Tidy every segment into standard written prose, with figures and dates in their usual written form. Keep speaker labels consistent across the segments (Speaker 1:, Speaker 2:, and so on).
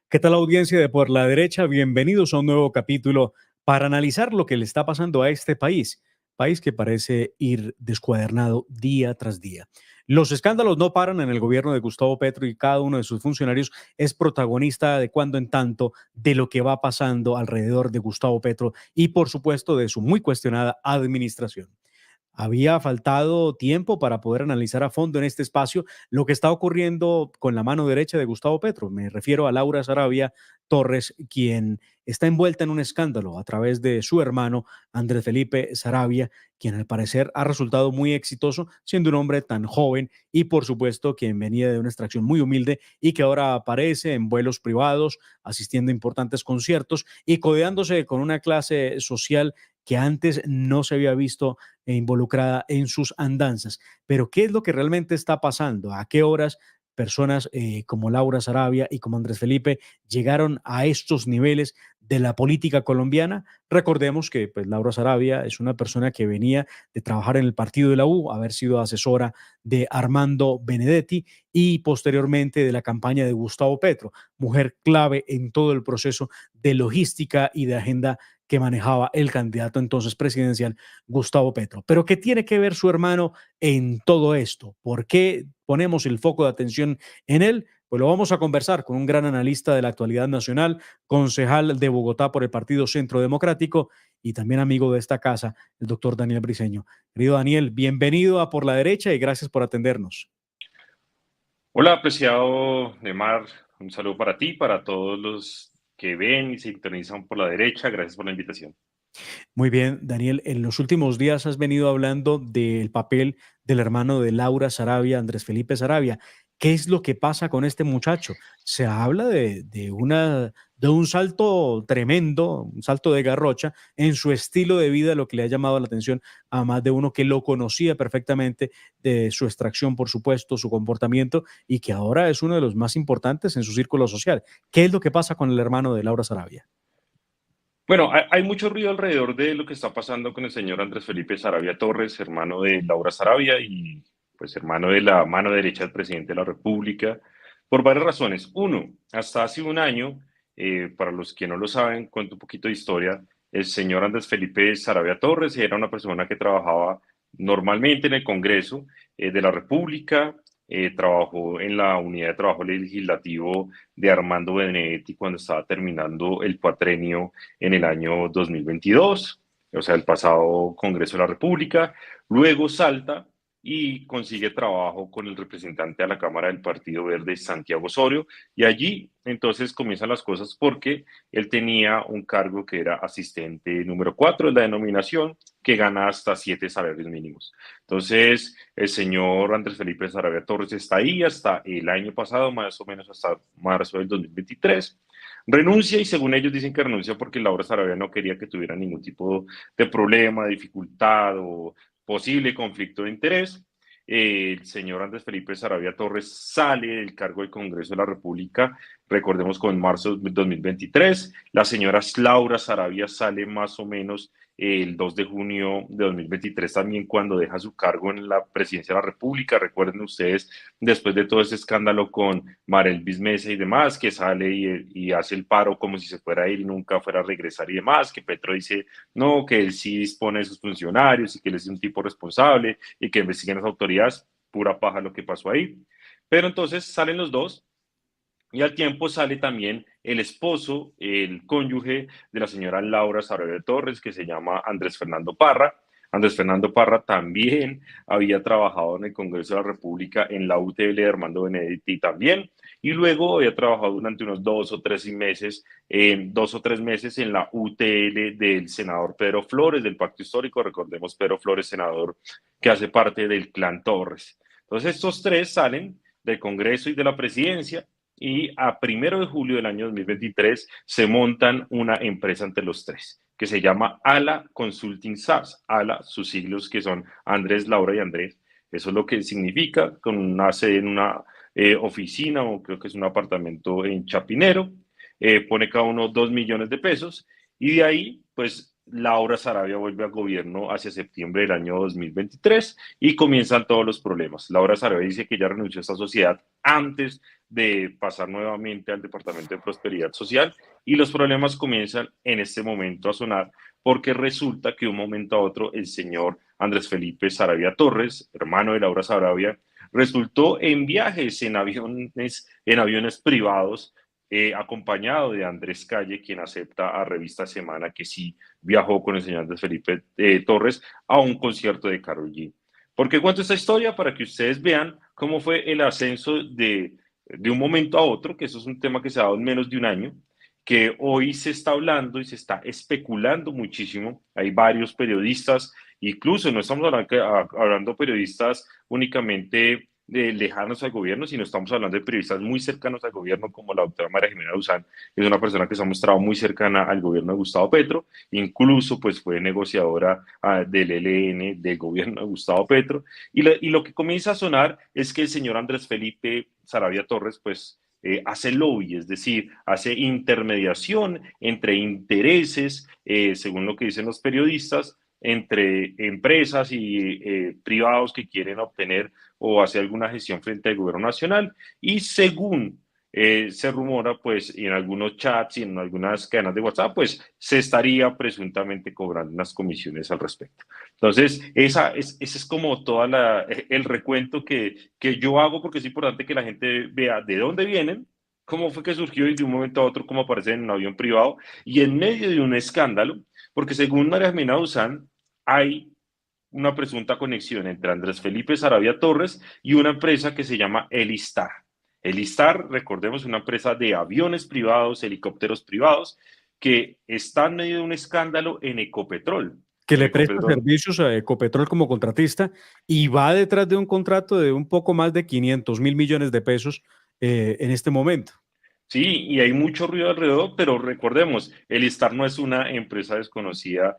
Speaker 1: ¿Qué tal, audiencia de Por la Derecha? Bienvenidos a un nuevo capítulo para analizar lo que le está pasando a este país que parece ir descuadernado día tras día. Los escándalos no paran en el gobierno de Gustavo Petro y cada uno de sus funcionarios es protagonista de cuando en tanto de lo que va pasando alrededor de Gustavo Petro y, por supuesto, de su muy cuestionada administración. Había faltado tiempo para poder analizar a fondo en este espacio lo que está ocurriendo con la mano derecha de Gustavo Petro. Me refiero a Laura Sarabia Torres, quien está envuelta en un escándalo a través de su hermano Andrés Felipe Sarabia, quien al parecer ha resultado muy exitoso siendo un hombre tan joven y, por supuesto, quien venía de una extracción muy humilde y que ahora aparece en vuelos privados, asistiendo a importantes conciertos y codeándose con una clase social que antes no se había visto involucrada en sus andanzas. Pero ¿qué es lo que realmente está pasando? ¿A qué horas personas como Laura Sarabia y como Andrés Felipe llegaron a estos niveles de la política colombiana? Recordemos que pues, Laura Sarabia es una persona que venía de trabajar en el partido de la U, haber sido asesora de Armando Benedetti y posteriormente de la campaña de Gustavo Petro, mujer clave en todo el proceso de logística y de agenda que manejaba el candidato entonces presidencial Gustavo Petro. Pero ¿qué tiene que ver su hermano en todo esto? ¿Por qué ponemos el foco de atención en él? Pues lo vamos a conversar con un gran analista de la actualidad nacional, concejal de Bogotá por el Partido Centro Democrático y también amigo de esta casa, el doctor Daniel Briceño. Querido Daniel, bienvenido a Por la Derecha y gracias por atendernos.
Speaker 2: Hola, apreciado Neymar, un saludo para ti, para todos los que ven y se sintonizan por la derecha. Gracias por la invitación.
Speaker 1: Muy bien, Daniel, en los últimos días has venido hablando del papel del hermano de Laura Sarabia, Andrés Felipe Sarabia. ¿Qué es lo que pasa con este muchacho? Se habla de un salto tremendo, un salto de garrocha en su estilo de vida, lo que le ha llamado la atención a más de uno que lo conocía perfectamente, de su extracción, por supuesto, su comportamiento, y que ahora es uno de los más importantes en su círculo social. ¿Qué es lo que pasa con el hermano de Laura Sarabia?
Speaker 2: Bueno, hay mucho ruido alrededor de lo que está pasando con el señor Andrés Felipe Sarabia Torres, hermano de Laura Sarabia y pues hermano de la mano derecha del presidente de la República, por varias razones. Uno, hasta hace un año, para los que no lo saben, cuento un poquito de historia, el señor Andrés Felipe Sarabia Torres era una persona que trabajaba normalmente en el Congreso de la República, trabajó en la unidad de trabajo legislativo de Armando Benedetti cuando estaba terminando el cuatrenio en el año 2022, o sea, el pasado Congreso de la República. Luego salta y consigue trabajo con el representante a la Cámara del Partido Verde, Santiago Osorio, y allí entonces comienzan las cosas porque él tenía un cargo que era asistente número 4 de la denominación, que gana hasta 7 salarios mínimos. Entonces, el señor Andrés Felipe Sarabia Torres está ahí hasta el año pasado, más o menos hasta marzo del 2023. Renuncia y según ellos dicen que renuncia porque Laura Sarabia no quería que tuviera ningún tipo de problema, dificultad o posible conflicto de interés. El señor Andrés Felipe Sarabia Torres sale del cargo del Congreso de la República, recordemos con marzo de 2023. La señora Laura Sarabia sale más o menos el 2 de junio de 2023 también cuando deja su cargo en la presidencia de la República. Recuerden ustedes, después de todo ese escándalo con Marel Bismesa y demás, que sale y hace el paro como si se fuera a ir y nunca fuera a regresar y demás, que Petro dice no, que él sí dispone de sus funcionarios y que él es un tipo responsable y que investiguen las autoridades, pura paja lo que pasó ahí. Pero entonces salen los dos y al tiempo sale también el esposo, el cónyuge de la señora Laura Sarabia Torres, que se llama Andrés Fernando Parra. Andrés Fernando Parra también había trabajado en el Congreso de la República en la UTL de Armando Benedetti también, y luego había trabajado durante unos 2 o 3 meses en la UTL del senador Pedro Flores, del Pacto Histórico. Recordemos, Pedro Flores, senador que hace parte del clan Torres. Entonces, estos tres salen del Congreso y de la presidencia y a 1 de julio del año 2023 se montan una empresa entre los tres que se llama ALA Consulting SaaS. ALA, sus siglos que son Andrés, Laura y Andrés. Eso es lo que significa, con una sede en una oficina o creo que es un apartamento en Chapinero. Pone cada uno 2 millones de pesos y de ahí pues Laura Sarabia vuelve al gobierno hacia septiembre del año 2023 y comienzan todos los problemas. Laura Sarabia dice que ya renunció a esta sociedad antes de pasar nuevamente al Departamento de Prosperidad Social y los problemas comienzan en este momento a sonar porque resulta que de un momento a otro el señor Andrés Felipe Sarabia Torres, hermano de Laura Sarabia, resultó en viajes en aviones privados acompañado de Andrés Calle, quien acepta a Revista Semana que sí viajó con el señor Andrés Felipe Torres a un concierto de Karol G. ¿Por qué cuento esta historia? Para que ustedes vean cómo fue el ascenso de un momento a otro, que eso es un tema que se ha dado en menos de un año, que hoy se está hablando y se está especulando muchísimo. Hay varios periodistas, incluso no estamos hablando periodistas únicamente lejanos al gobierno, sino estamos hablando de periodistas muy cercanos al gobierno, como la doctora María Jimena Duzán, que es una persona que se ha mostrado muy cercana al gobierno de Gustavo Petro, incluso pues fue negociadora del ELN, del gobierno de Gustavo Petro, y lo que comienza a sonar es que el señor Andrés Felipe Sarabia Torres, pues hace lobby, es decir, hace intermediación entre intereses, según lo que dicen los periodistas, entre empresas y privados que quieren obtener o hacer alguna gestión frente al gobierno nacional y según se rumora, pues en algunos chats y en algunas cadenas de WhatsApp, pues se estaría presuntamente cobrando unas comisiones al respecto. Entonces, ese es como todo el recuento que yo hago porque es importante que la gente vea de dónde vienen, cómo fue que surgió y de un momento a otro cómo aparecen en un avión privado y en medio de un escándalo, porque según María Jimena Duzán, hay una presunta conexión entre Andrés Felipe Sarabia Torres y una empresa que se llama Elistar. Elistar, recordemos, es una empresa de aviones privados, helicópteros privados, que está en medio de un escándalo en Ecopetrol.
Speaker 1: Que
Speaker 2: En
Speaker 1: le presta
Speaker 2: Ecopetrol.
Speaker 1: servicios a Ecopetrol como contratista y va detrás de un contrato de un poco más de 500.000 millones de pesos en este momento.
Speaker 2: Sí, y hay mucho ruido alrededor, pero recordemos, el Star no es una empresa desconocida,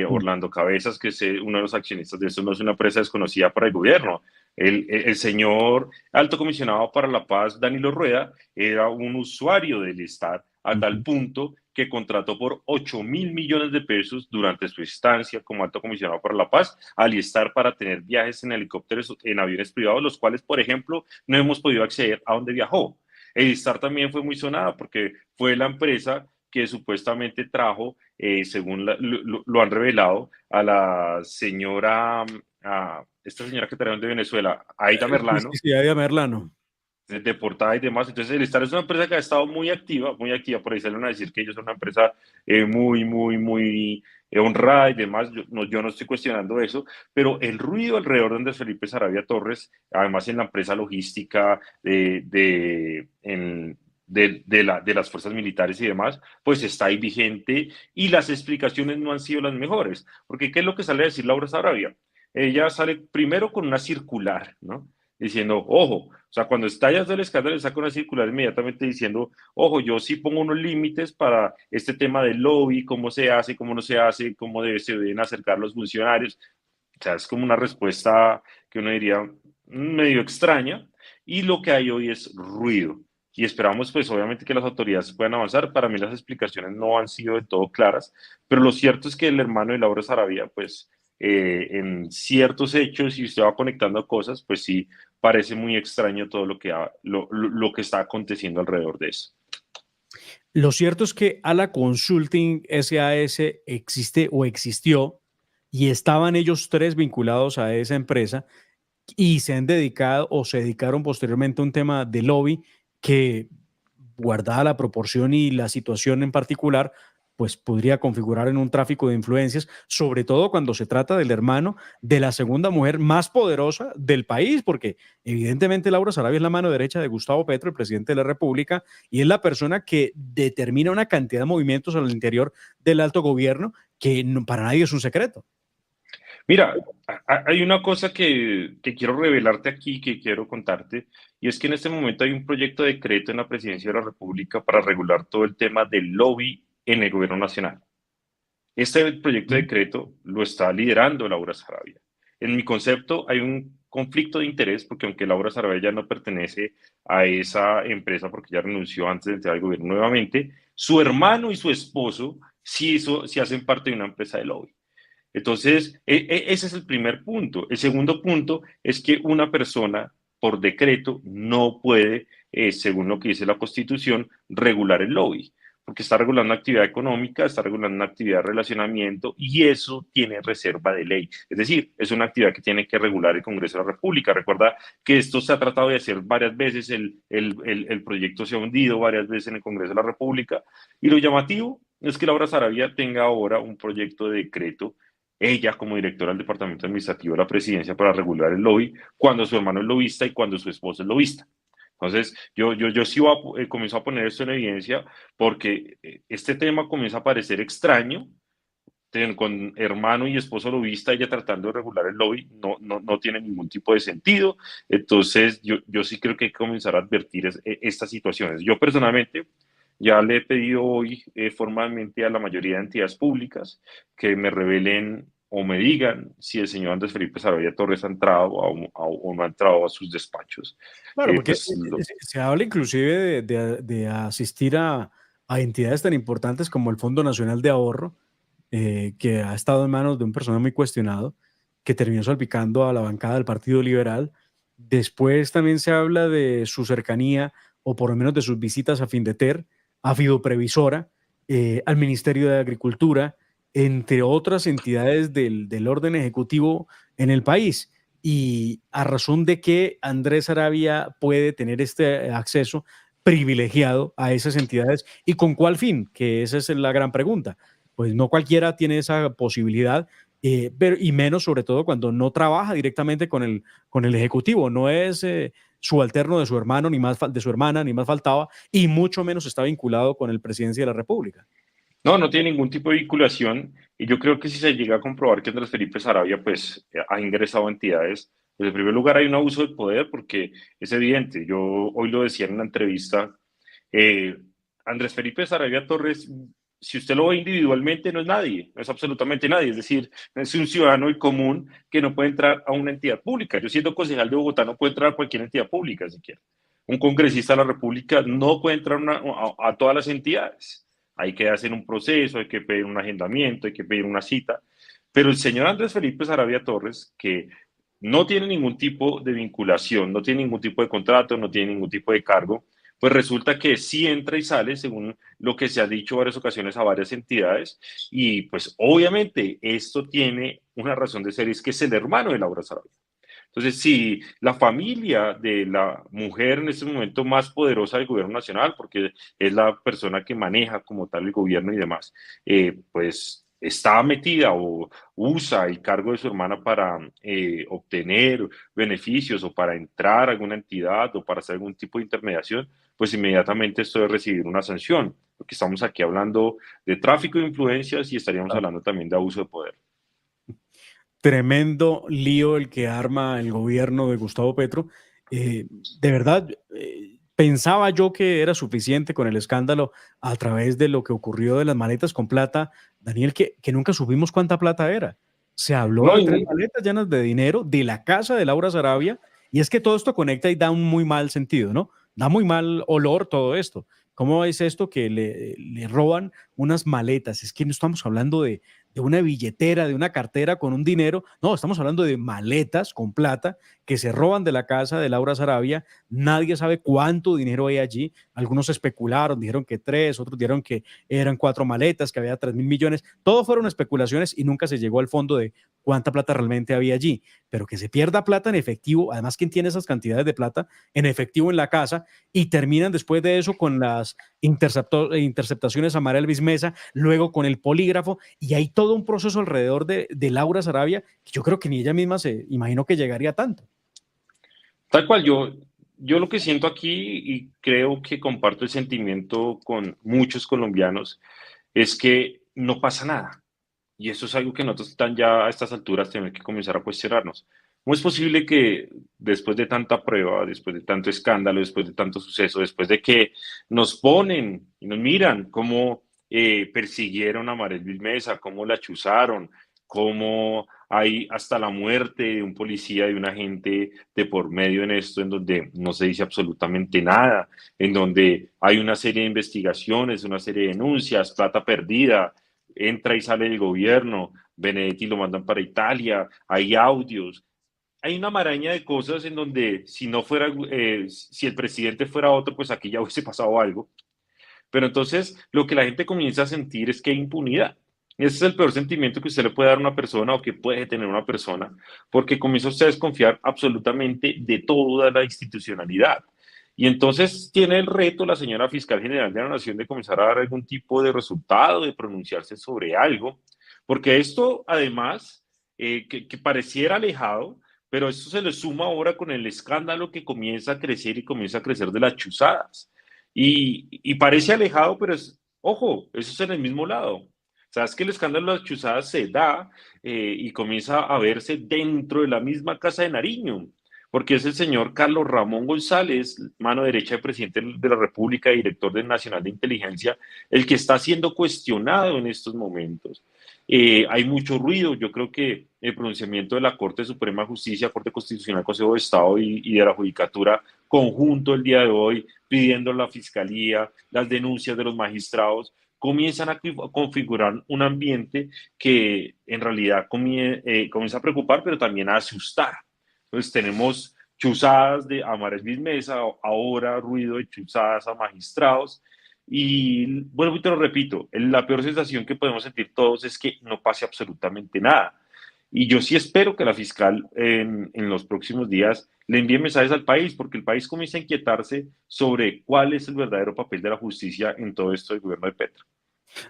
Speaker 2: Orlando Cabezas, que es uno de los accionistas de esto, no es una empresa desconocida para el gobierno. El señor alto comisionado para la paz, Danilo Rueda, era un usuario del Star a tal punto que contrató por 8.000 millones de pesos durante su estancia como alto comisionado para la paz al Star para tener viajes en helicópteros, en aviones privados, los cuales, por ejemplo, no hemos podido acceder a donde viajó. Edistar también fue muy sonada porque fue la empresa que supuestamente trajo, según lo han revelado, a la señora, a esta señora que trajeron de Venezuela, Aida
Speaker 1: Sí, sí,
Speaker 2: Merlano,
Speaker 1: sí, Aida Merlano.
Speaker 2: deportada y demás. Entonces, el Star es una empresa que ha estado muy activa, por ahí salen a decir que ellos son una empresa muy honrada y demás. Yo no estoy cuestionando eso, pero el ruido alrededor de Andrés Felipe Sarabia Torres, además en la empresa logística de las fuerzas militares y demás, pues está ahí vigente y las explicaciones no han sido las mejores. Porque, ¿qué es lo que sale a decir Laura Sarabia? Ella sale primero con una circular, ¿no? Diciendo, ojo, o sea, cuando estalla todo el escándalo, saca una circular inmediatamente diciendo, ojo, yo sí pongo unos límites para este tema del lobby, cómo se hace, cómo no se hace, se deben acercar los funcionarios. O sea, es como una respuesta que uno diría medio extraña. Y lo que hay hoy es ruido. Y esperamos, pues, obviamente que las autoridades puedan avanzar. Para mí las explicaciones no han sido de todo claras, pero lo cierto es que el hermano de Laura Sarabia, pues, en ciertos hechos, y usted va conectando cosas, pues sí, parece muy extraño todo lo que está aconteciendo alrededor de eso.
Speaker 1: Lo cierto es que ALA Consulting SAS existe o existió y estaban ellos tres vinculados a esa empresa y se han dedicado o se dedicaron posteriormente a un tema de lobby que, guardada la proporción y la situación en particular, pues podría configurar en un tráfico de influencias, sobre todo cuando se trata del hermano de la segunda mujer más poderosa del país, porque evidentemente Laura Sarabia es la mano derecha de Gustavo Petro, el presidente de la República, y es la persona que determina una cantidad de movimientos al interior del alto gobierno que no, para nadie es un secreto.
Speaker 2: Mira, hay una cosa que quiero revelarte aquí, que quiero contarte, y es que en este momento hay un proyecto de decreto en la Presidencia de la República para regular todo el tema del lobby en el gobierno nacional. Este proyecto de decreto lo está liderando Laura Sarabia. En mi concepto hay un conflicto de interés porque aunque Laura Sarabia ya no pertenece a esa empresa porque ya renunció antes de entrar al gobierno nuevamente, su hermano y su esposo si hacen parte de una empresa de lobby. Entonces, ese es el primer punto. El segundo punto es que una persona por decreto no puede, según lo que dice la Constitución, regular el lobby, porque está regulando una actividad económica, está regulando una actividad de relacionamiento y eso tiene reserva de ley. Es decir, es una actividad que tiene que regular el Congreso de la República. Recuerda que esto se ha tratado de hacer varias veces, el proyecto se ha hundido varias veces en el Congreso de la República y lo llamativo es que Laura Sarabia tenga ahora un proyecto de decreto ella como directora del Departamento Administrativo de la Presidencia para regular el lobby, cuando su hermano es lobista y cuando su esposo es lobista. Entonces, yo sí comienzo a poner esto en evidencia porque este tema comienza a parecer extraño, con hermano y esposo lobista, ella tratando de regular el lobby, no tiene ningún tipo de sentido. Entonces, yo sí creo que hay que comenzar a advertir estas situaciones. Yo personalmente ya le he pedido hoy formalmente a la mayoría de entidades públicas que me revelen o me digan si el señor Andrés Felipe Sarabia Torres ha entrado o no ha entrado a sus despachos.
Speaker 1: Claro, porque
Speaker 2: Pues
Speaker 1: se habla inclusive de asistir a entidades tan importantes como el Fondo Nacional de Ahorro, que ha estado en manos de un personaje muy cuestionado, que terminó salpicando a la bancada del Partido Liberal. Después también se habla de su cercanía, o por lo menos de sus visitas a Findeter, a Fidoprevisora, al Ministerio de Agricultura, entre otras entidades del orden ejecutivo en el país. Y a razón de que Andrés Sarabia puede tener este acceso privilegiado a esas entidades y con cuál fin, que esa es la gran pregunta. Pues no cualquiera tiene esa posibilidad, pero, y menos sobre todo cuando no trabaja directamente con el Ejecutivo, no es subalterno de su hermano, ni más de su hermana, ni más faltaba, y mucho menos está vinculado con el Presidencia de la República.
Speaker 2: no tiene ningún tipo de vinculación y yo creo que si se llega a comprobar que Andrés Felipe Sarabia pues ha ingresado a entidades, pues en primer lugar hay un abuso de poder porque es evidente, yo hoy lo decía en una entrevista, eh, Andrés Felipe Sarabia Torres, si usted lo ve individualmente no es nadie, no es absolutamente nadie, es decir, es un ciudadano y común que no puede entrar a una entidad pública. Yo siendo concejal de Bogotá no puedo entrar a cualquier entidad pública siquiera. Un congresista de la República no puede entrar a todas las entidades. Hay que hacer un proceso, hay que pedir un agendamiento, hay que pedir una cita. Pero el señor Andrés Felipe Sarabia Torres, que no tiene ningún tipo de vinculación, no tiene ningún tipo de contrato, no tiene ningún tipo de cargo, pues resulta que sí entra y sale, según lo que se ha dicho varias ocasiones a varias entidades, y pues obviamente esto tiene una razón de ser, es que es el hermano de Laura Sarabia. Entonces, si la familia de la mujer en este momento más poderosa del gobierno nacional, porque es la persona que maneja como tal el gobierno y demás, pues está metida o usa el cargo de su hermana para obtener beneficios o para entrar a alguna entidad o para hacer algún tipo de intermediación, pues inmediatamente esto debe recibir una sanción, porque estamos aquí hablando de tráfico de influencias y estaríamos hablando también de abuso de poder.
Speaker 1: Tremendo lío el que arma el gobierno de Gustavo Petro. De verdad, pensaba yo que era suficiente con el escándalo a través de lo que ocurrió de las maletas con plata, Daniel, que nunca supimos cuánta plata era. Se habló
Speaker 2: No,
Speaker 1: de 3 maletas llenas de dinero de la casa de Laura Sarabia, y es que todo esto conecta y da un muy mal sentido, ¿no? Da muy mal olor todo esto. ¿Cómo es esto que le roban unas maletas? Es que no estamos hablando de una billetera, de una cartera con un dinero. No, estamos hablando de maletas con plata que se roban de la casa de Laura Sarabia. Nadie sabe cuánto dinero hay allí. Algunos especularon, dijeron que 3, otros dijeron que eran 4 maletas, que había 3.000 millones. Todo fueron especulaciones y nunca se llegó al fondo de cuánta plata realmente había allí. Pero que se pierda plata en efectivo, además, ¿quién tiene esas cantidades de plata en efectivo en la casa? Y terminan después de eso con las interceptaciones a María Elvis Mesa, luego con el polígrafo, y hay todo un proceso alrededor de Laura Sarabia que yo creo que ni ella misma se imaginó que llegaría a tanto.
Speaker 2: tal cual, yo lo que siento aquí y creo que comparto el sentimiento con muchos colombianos es que no pasa nada. Y eso es algo que nosotros están ya a estas alturas tenemos que comenzar a cuestionarnos. ¿Cómo es posible que después de tanta prueba, después de tanto escándalo, después de tanto suceso, después de que nos ponen y nos miran cómo persiguieron a María Mesa, cómo la chuzaron, cómo hay hasta la muerte de un policía, de un agente de por medio en esto, en donde no se dice absolutamente nada, en donde hay una serie de investigaciones, una serie de denuncias, plata perdida, entra y sale del gobierno, Benedetti lo mandan para Italia, hay audios, hay una maraña de cosas en donde si no fuera, si el presidente fuera otro, pues aquí ya hubiese pasado algo. Pero entonces lo que la gente comienza a sentir es que hay impunidad. Ese es el peor sentimiento que usted le puede dar a una persona o que puede tener una persona, porque comienza usted a desconfiar absolutamente de toda la institucionalidad. Y entonces tiene el reto la señora fiscal general de la Nación de comenzar a dar algún tipo de resultado, de pronunciarse sobre algo, porque esto además, que pareciera alejado, pero esto se le suma ahora con el escándalo que comienza a crecer y comienza a crecer de las chuzadas. Y parece alejado, pero es, ojo, eso es en el mismo lado. Sabes que el escándalo de las chuzadas se da y comienza a verse dentro de la misma Casa de Nariño, porque es el señor Carlos Ramón González, mano derecha del presidente de la República y director del Nacional de Inteligencia, el que está siendo cuestionado en estos momentos. Hay mucho ruido, yo creo que el pronunciamiento de la Corte Suprema de Justicia, Corte Constitucional, Consejo de Estado y de la Judicatura conjunto el día de hoy, pidiendo a la Fiscalía, las denuncias de los magistrados, comienzan a configurar un ambiente que en realidad comienza a preocupar, pero también a asustar. Entonces tenemos chuzadas de Amares Mesa, ahora ruido de chuzadas a magistrados. Y bueno, te lo repito, la peor sensación que podemos sentir todos es que no pase absolutamente nada. Y yo sí espero que la fiscal en los próximos días le envíe mensajes al país, porque el país comienza a inquietarse sobre cuál es el verdadero papel de la justicia en todo esto del gobierno de Petro.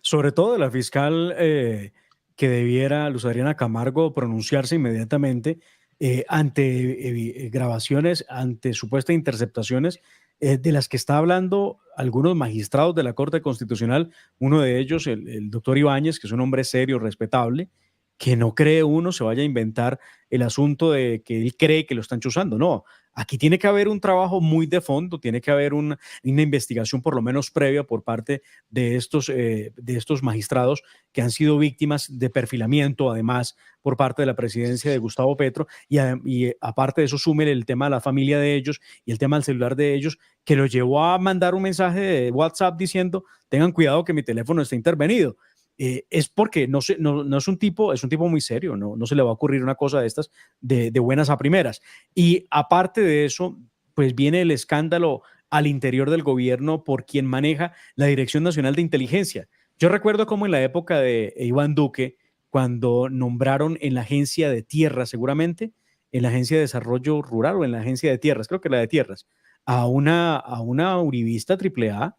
Speaker 1: Sobre todo de la fiscal que debiera, Luz Adriana Camargo, pronunciarse inmediatamente ante grabaciones, ante supuestas interceptaciones de las que está hablando algunos magistrados de la Corte Constitucional, uno de ellos, el doctor Ibáñez, que es un hombre serio, respetable, que no cree uno se vaya a inventar el asunto de que él cree que lo están chuzando. No, aquí tiene que haber un trabajo muy de fondo, tiene que haber una investigación por lo menos previa por parte de estos magistrados que han sido víctimas de perfilamiento, además, por parte de la presidencia de Gustavo Petro, y aparte de eso, súmele el tema de la familia de ellos y el tema del celular de ellos, que lo llevó a mandar un mensaje de WhatsApp diciendo, tengan cuidado que mi teléfono está intervenido. Es porque no es un tipo, es un tipo muy serio, no se le va a ocurrir una cosa de estas de buenas a primeras. Y aparte de eso, pues viene el escándalo al interior del gobierno por quien maneja la Dirección Nacional de Inteligencia. Yo recuerdo como en la época de Iván Duque, cuando nombraron en la agencia de tierras, seguramente, en la agencia de desarrollo rural o en la agencia de tierras, creo que la de tierras, a una uribista AAA,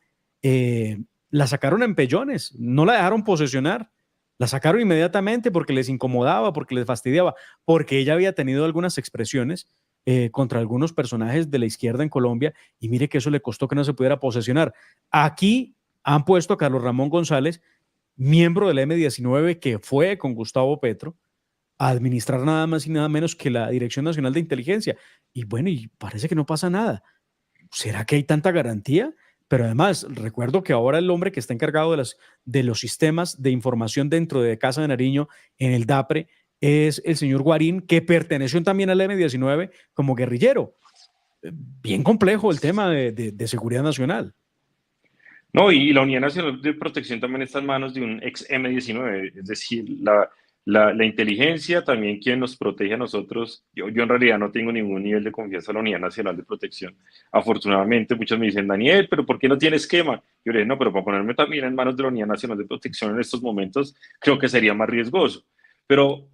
Speaker 1: la sacaron en pellones, no la dejaron posesionar, la sacaron inmediatamente porque les incomodaba, porque les fastidiaba, porque ella había tenido algunas expresiones contra algunos personajes de la izquierda en Colombia y mire que eso le costó que no se pudiera posesionar. Aquí han puesto a Carlos Ramón González, miembro del M-19 que fue con Gustavo Petro, a administrar nada más y nada menos que la Dirección Nacional de Inteligencia. Y bueno, y parece que no pasa nada. ¿Será que hay tanta garantía? Pero además, recuerdo que ahora el hombre que está encargado de los sistemas de información dentro de Casa de Nariño en el DAPRE es el señor Guarín, que perteneció también al M-19 como guerrillero. Bien complejo el tema de seguridad nacional.
Speaker 2: No, y la Unidad Nacional de Protección también está en manos de un ex M-19, es decir, la inteligencia, también quien nos protege a nosotros. Yo en realidad no tengo ningún nivel de confianza en la Unidad Nacional de Protección. Afortunadamente, muchos me dicen, Daniel, pero ¿por qué no tiene esquema? Yo le dije, no, pero para ponerme también en manos de la Unidad Nacional de Protección en estos momentos, creo que sería más riesgoso. Pero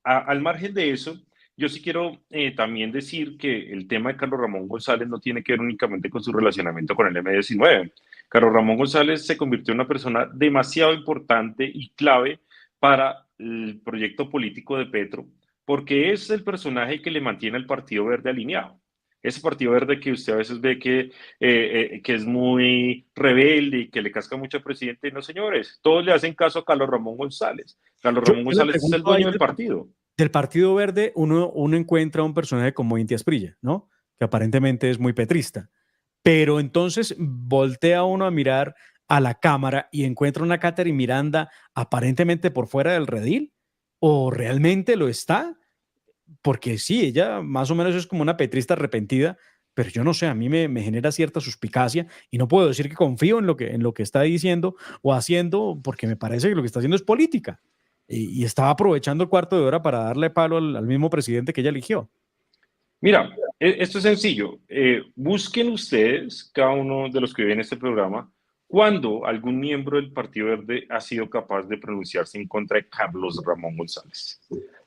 Speaker 2: al margen de eso, yo sí quiero también decir que el tema de Carlos Ramón González no tiene que ver únicamente con su relacionamiento con el M-19. Carlos Ramón González se convirtió en una persona demasiado importante y clave para el proyecto político de Petro, porque es el personaje que le mantiene al Partido Verde alineado. Ese Partido Verde que usted a veces ve que es muy rebelde y que le casca mucho al presidente. No, señores, todos le hacen caso a Carlos Ramón González. Carlos
Speaker 1: Yo
Speaker 2: Ramón
Speaker 1: le
Speaker 2: González es el
Speaker 1: pregunto ahí
Speaker 2: dueño del partido.
Speaker 1: del Partido Verde, uno encuentra un personaje como Inti Asprilla, ¿no? Que aparentemente es muy petrista. Pero entonces voltea uno a mirar a la cámara y encuentra una Catherine Miranda aparentemente por fuera del redil, o realmente lo está, porque sí, ella más o menos es como una petrista arrepentida, pero yo no sé, a mí me genera cierta suspicacia y no puedo decir que confío en lo que está diciendo o haciendo, porque me parece que lo que está haciendo es política y estaba aprovechando el cuarto de hora para darle palo al mismo presidente que ella eligió.
Speaker 2: Mira, esto es sencillo. Busquen ustedes, cada uno de los que ven este programa, cuando algún miembro del Partido Verde ha sido capaz de pronunciarse en contra de Carlos Ramón González.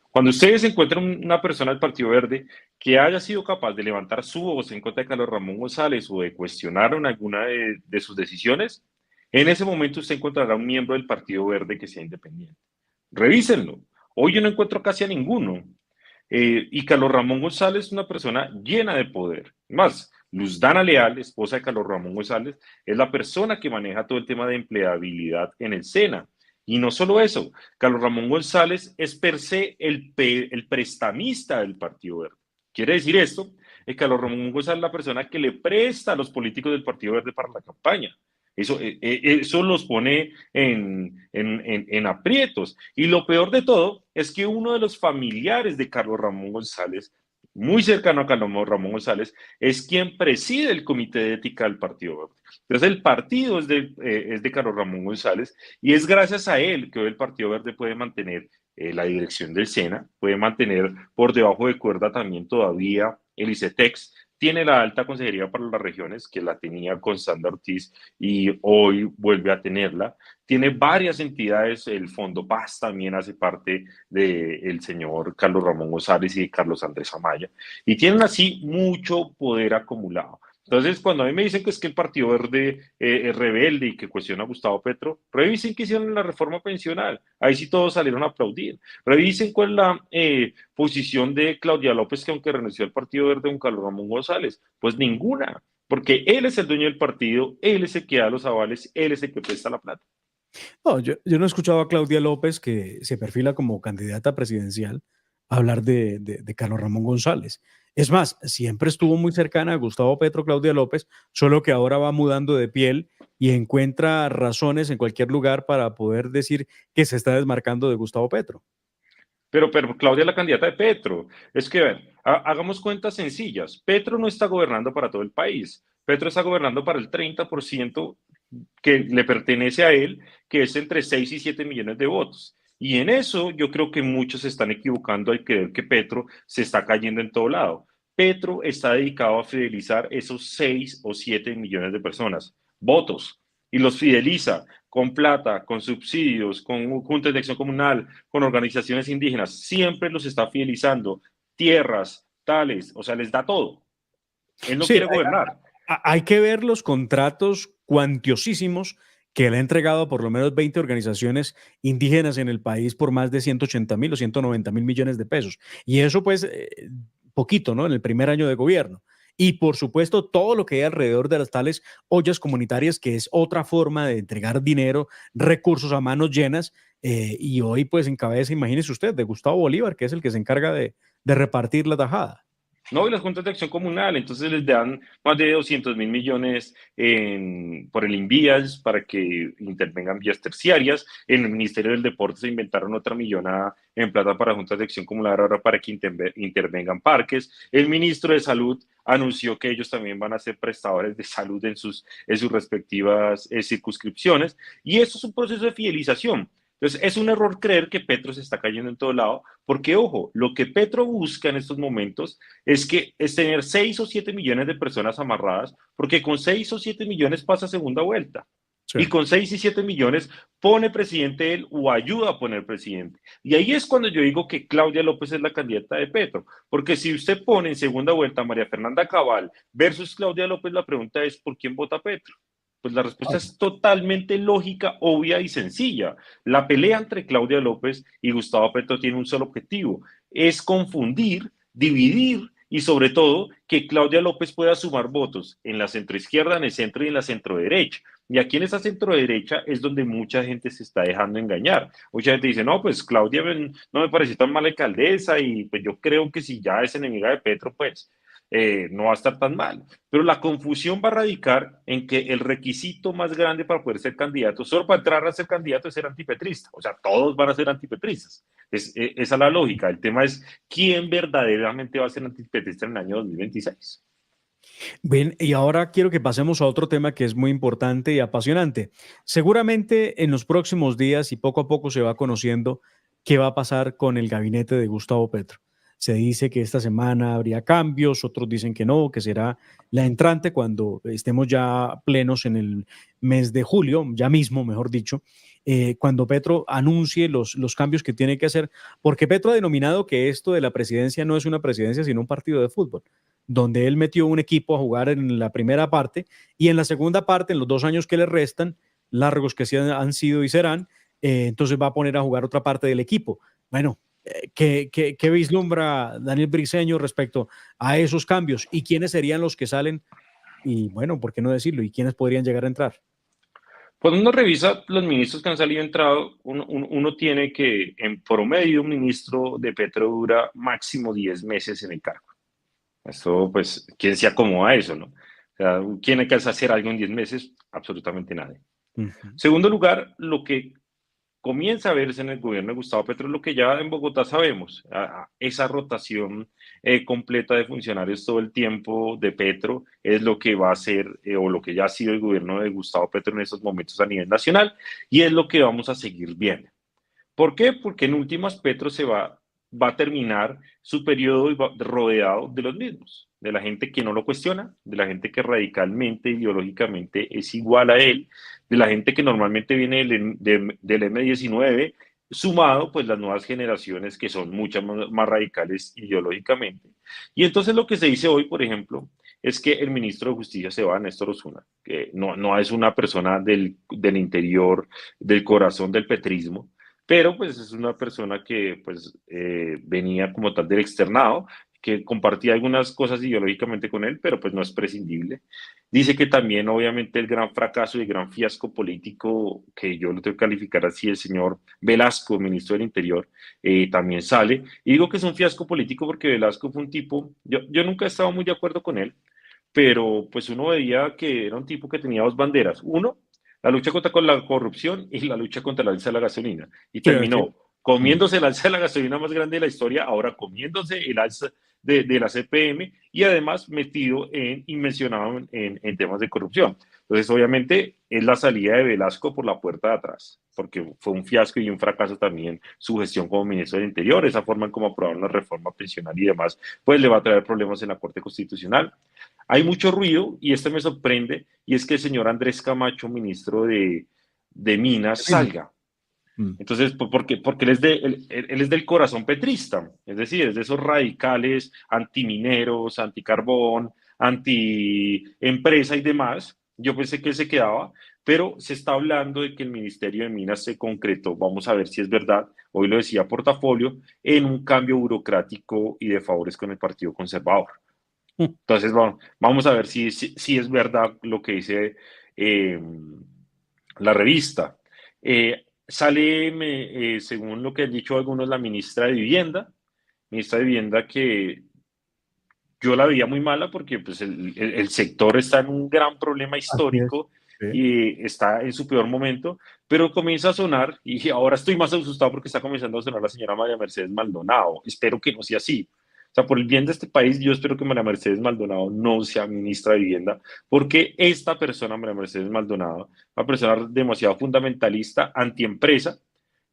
Speaker 2: Cuando ustedes encuentran una persona del Partido Verde que haya sido capaz de levantar su voz en contra de Carlos Ramón González o de cuestionar en alguna de sus decisiones, en ese momento usted encontrará un miembro del Partido Verde que sea independiente. Revísenlo. Hoy yo no encuentro casi a ninguno. Y Carlos Ramón González es una persona llena de poder. Más, Luz Dana Leal, esposa de Carlos Ramón González, es la persona que maneja todo el tema de empleabilidad en el SENA. Y no solo eso, Carlos Ramón González es per se el prestamista del Partido Verde. Quiere decir esto, que Carlos Ramón González es la persona que le presta a los políticos del Partido Verde para la campaña. Eso los pone en aprietos. Y lo peor de todo es que uno de los familiares de Carlos Ramón González, muy cercano a Carlos Ramón González, es quien preside el Comité de Ética del Partido Verde. Entonces el partido es de Carlos Ramón González y es gracias a él que hoy el Partido Verde puede mantener la dirección del SENA, puede mantener por debajo de cuerda también todavía el ICETEX, tiene la alta consejería para las regiones, que la tenía con Sandra Ortiz y hoy vuelve a tenerla. Tiene varias entidades, el Fondo Paz también hace parte del señor Carlos Ramón González y de Carlos Andrés Amaya. Y tienen así mucho poder acumulado. Entonces, cuando a mí me dicen que es que el Partido Verde es rebelde y que cuestiona a Gustavo Petro, revisen qué hicieron en la reforma pensional. Ahí sí todos salieron a aplaudir. Revisen cuál es la posición de Claudia López, que aunque renunció al Partido Verde con Carlos Ramón González, pues ninguna, porque él es el dueño del partido, él es el que da los avales, él es el que presta la plata.
Speaker 1: No, yo no he escuchado a Claudia López, que se perfila como candidata presidencial, hablar de Carlos Ramón González. Es más, siempre estuvo muy cercana a Gustavo Petro, Claudia López, solo que ahora va mudando de piel y encuentra razones en cualquier lugar para poder decir que se está desmarcando de Gustavo Petro.
Speaker 2: Pero Claudia es la candidata de Petro. Es que, ver, hagamos cuentas sencillas. Petro no está gobernando para todo el país. Petro está gobernando para el 30% que le pertenece a él, que es entre 6 y 7 millones de votos. Y en eso yo creo que muchos se están equivocando al creer que Petro se está cayendo en todo lado. Petro está dedicado a fidelizar esos 6 o 7 millones de personas, votos, y los fideliza con plata, con subsidios, con juntas de acción comunal, con organizaciones indígenas. Siempre los está fidelizando, tierras, tales, o sea, les da todo. Él no
Speaker 1: Sí,
Speaker 2: quiere gobernar.
Speaker 1: hay que ver los contratos cuantiosísimos que le ha entregado a por lo menos 20 organizaciones indígenas en el país por más de 180.000 o 190.000 millones de pesos. Y eso pues poquito, ¿no? En el primer año de gobierno. Y por supuesto todo lo que hay alrededor de las tales ollas comunitarias, que es otra forma de entregar dinero, recursos a manos llenas. Y hoy pues encabeza, imagínese usted, de Gustavo Bolívar, que es el que se encarga de repartir la tajada.
Speaker 2: No, y las juntas de acción comunal, entonces les dan más de 200.000 millones por el INVIAS para que intervengan vías terciarias. En el Ministerio del Deporte se inventaron otra millonada en plata para juntas de acción comunal ahora para que intervengan parques. El ministro de Salud anunció que ellos también van a ser prestadores de salud en sus respectivas circunscripciones. Y eso es un proceso de fidelización. Entonces, es un error creer que Petro se está cayendo en todo lado, porque, ojo, lo que Petro busca en estos momentos es tener 6 o 7 millones de personas amarradas, porque con 6 o 7 millones pasa segunda vuelta.
Speaker 1: Sí.
Speaker 2: Y con 6 y 7 millones pone presidente él o ayuda a poner presidente. Y ahí es cuando yo digo que Claudia López es la candidata de Petro. Porque si usted pone en segunda vuelta a María Fernanda Cabal versus Claudia López, la pregunta es ¿por quién vota Petro? Pues la respuesta es totalmente lógica, obvia y sencilla. La pelea entre Claudia López y Gustavo Petro tiene un solo objetivo, es confundir, dividir y sobre todo que Claudia López pueda sumar votos en la centroizquierda, en el centro y en la centroderecha. Y aquí en esa centroderecha es donde mucha gente se está dejando engañar. Mucha gente dice, no, pues Claudia no me parece tan mala alcaldesa y pues yo creo que si ya es enemiga de Petro, pues no va a estar tan mal. Pero la confusión va a radicar en que el requisito más grande para poder ser candidato, solo para entrar a ser candidato, es ser antipetrista. O sea, todos van a ser antipetristas. Esa es la lógica. El tema es quién verdaderamente va a ser antipetrista en el año 2026.
Speaker 1: Bien, y ahora quiero que pasemos a otro tema que es muy importante y apasionante. Seguramente en los próximos días y poco a poco se va conociendo qué va a pasar con el gabinete de Gustavo Petro. Se dice que esta semana habría cambios, otros dicen que no, que será la entrante cuando estemos ya plenos en el mes de julio, ya mismo, mejor dicho, cuando Petro anuncie los cambios que tiene que hacer, porque Petro ha denominado que esto de la presidencia no es una presidencia, sino un partido de fútbol donde él metió un equipo a jugar en la primera parte y en la segunda parte, en los 2 años que le restan, largos que sí han sido y serán, entonces va a poner a jugar otra parte del equipo. Bueno, ¿qué vislumbra Daniel Briceño respecto a esos cambios? ¿Y quiénes serían los que salen? Y bueno, ¿por qué no decirlo? ¿Y quiénes podrían llegar a entrar?
Speaker 2: Cuando uno revisa los ministros que han salido y entrado, uno tiene que, en promedio, un ministro de Petro dura máximo 10 meses en el cargo. Esto, pues, ¿quién se acomoda a eso, no? O sea, ¿quién alcanza a hacer algo en 10 meses? Absolutamente nadie.
Speaker 1: Uh -huh.
Speaker 2: Segundo lugar, lo que comienza a verse en el gobierno de Gustavo Petro, lo que ya en Bogotá sabemos, esa rotación completa de funcionarios todo el tiempo de Petro es lo que va a ser o lo que ya ha sido el gobierno de Gustavo Petro en estos momentos a nivel nacional y es lo que vamos a seguir viendo. ¿Por qué? Porque en últimas Petro va a terminar su periodo rodeado de los mismos, de la gente que no lo cuestiona, de la gente que radicalmente, ideológicamente es igual a él, de la gente que normalmente viene del M19, sumado pues las nuevas generaciones que son muchas más radicales ideológicamente. Y entonces lo que se dice hoy, por ejemplo, es que el ministro de Justicia se va, Néstor Osuna, que no es una persona del interior, del corazón del petrismo, pero pues es una persona que pues venía como tal del externado, que compartía algunas cosas ideológicamente con él, pero pues no es prescindible. Dice que también obviamente el gran fracaso y el gran fiasco político, que yo lo tengo que calificar así, el señor Velasco, ministro del Interior, también sale. Y digo que es un fiasco político porque Velasco fue un tipo, yo nunca he estado muy de acuerdo con él, pero pues uno veía que era un tipo que tenía dos banderas. Uno, la lucha contra la corrupción y la lucha contra la alza de la gasolina. Y
Speaker 1: Sí, sí.
Speaker 2: terminó comiéndose el alza de la gasolina más grande de la historia, ahora comiéndose el alza de la CPM y además metido y mencionado en temas de corrupción. Entonces, obviamente, es la salida de Velasco por la puerta de atrás, porque fue un fiasco y un fracaso también su gestión como ministro del Interior, esa forma en cómo aprobaron la reforma pensional y demás, pues le va a traer problemas en la Corte Constitucional. Hay mucho ruido y este me sorprende, y es que el señor Andrés Camacho, ministro de Minas, salga. Entonces, porque él es del corazón petrista, es decir, es de esos radicales antimineros, anticarbón, antiempresa y demás. Yo pensé que él se quedaba, pero se está hablando de que el Ministerio de Minas se concretó, vamos a ver si es verdad, hoy lo decía Portafolio, en un cambio burocrático y de favores con el Partido Conservador. Entonces, vamos a ver si es verdad lo que dice eh, la revista. Sale, según lo que han dicho algunos, la ministra de Vivienda que yo la veía muy mala porque pues, el sector está en un gran problema
Speaker 1: Así es.
Speaker 2: histórico
Speaker 1: Sí.
Speaker 2: y está en su peor momento, pero comienza a sonar y ahora estoy más asustado porque está comenzando a sonar la señora María Mercedes Maldonado. Espero que no sea así. O sea, por el bien de este país, yo espero que María Mercedes Maldonado no sea ministra de Vivienda, porque esta persona, María Mercedes Maldonado, una persona demasiado fundamentalista, antiempresa,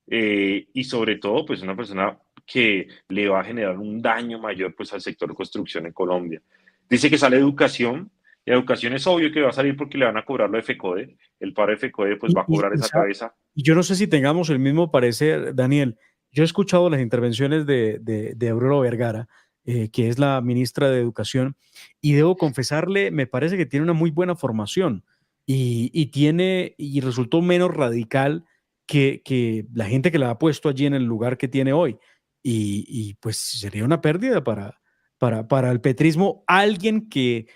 Speaker 2: y sobre todo, pues una persona que le va a generar un daño mayor pues al sector de construcción en Colombia. Dice que sale educación, y educación es obvio que va a salir porque le van a cobrar lo de FECODE, el paro de FECODE pues
Speaker 1: Y,
Speaker 2: va a
Speaker 1: y,
Speaker 2: cobrar
Speaker 1: y
Speaker 2: esa
Speaker 1: sa-
Speaker 2: cabeza.
Speaker 1: y yo no sé si tengamos el mismo parecer, Daniel. Yo he escuchado las intervenciones de Aurora Vergara, que es la ministra de Educación, y debo confesarle, me parece que tiene una muy buena formación y resultó menos radical que la gente que la ha puesto allí en el lugar que tiene hoy. Y pues sería una pérdida para el petrismo alguien que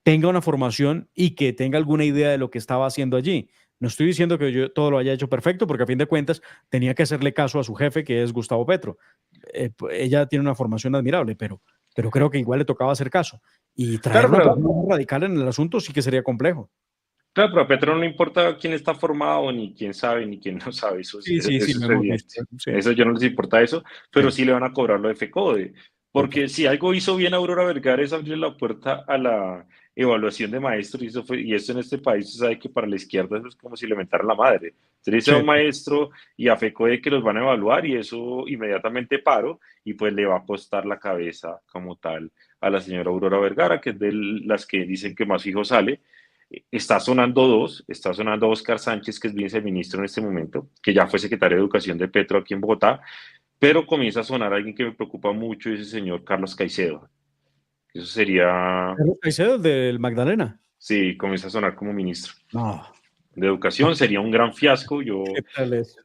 Speaker 1: tenga una formación y que tenga alguna idea de lo que estaba haciendo allí. No estoy diciendo que yo todo lo haya hecho perfecto, porque a fin de cuentas tenía que hacerle caso a su jefe, que es Gustavo Petro. Ella tiene una formación admirable, pero creo que igual le tocaba hacer caso. Y traer
Speaker 2: Claro,
Speaker 1: una
Speaker 2: pero,
Speaker 1: persona radical en el asunto sí que sería complejo.
Speaker 2: claro, pero a Petro no le importa quién está formado, ni quién sabe, ni quién no sabe,
Speaker 1: Sí, sí, sí,
Speaker 2: eso
Speaker 1: lo
Speaker 2: es
Speaker 1: hemos
Speaker 2: evidente.
Speaker 1: visto. Sí,
Speaker 2: Eso ya no les importa eso, pero
Speaker 1: sí.
Speaker 2: sí le van a cobrar lo de FECODE.
Speaker 1: total.
Speaker 2: Porque si algo hizo bien Aurora Vergara es abrir la puerta a la evaluación de maestros, y eso en este país, se sabe que para la izquierda eso es como si le mentaran la madre. Se le dice a
Speaker 1: Sí,
Speaker 2: un maestro y a FECO de que los van a evaluar y eso inmediatamente paro y pues le va a costar la cabeza como tal a la señora Aurora Vergara, que es de las que dicen que más fijo sale. Está sonando Óscar Sánchez, que es viceministro en este momento, que ya fue secretario de Educación de Petro aquí en Bogotá, pero comienza a sonar alguien que me preocupa mucho, es el señor Carlos Caicedo. Eso sería,
Speaker 1: Carlos Caicedo del Magdalena.
Speaker 2: sí, comienza a sonar como ministro
Speaker 1: No,
Speaker 2: de Educación, sería un gran fiasco.
Speaker 1: ¿qué tal es?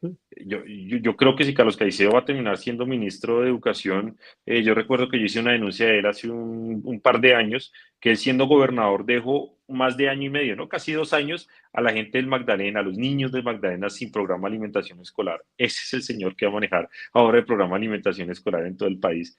Speaker 2: Yo creo que si Carlos Caicedo va a terminar siendo ministro de Educación, yo recuerdo que yo hice una denuncia de él hace un par de años, que él siendo gobernador dejó más de año y medio, ¿no? Casi 2 años a la gente del Magdalena, a los niños del Magdalena sin programa de alimentación escolar. Ese es el señor que va a manejar ahora el programa de alimentación escolar en todo el país.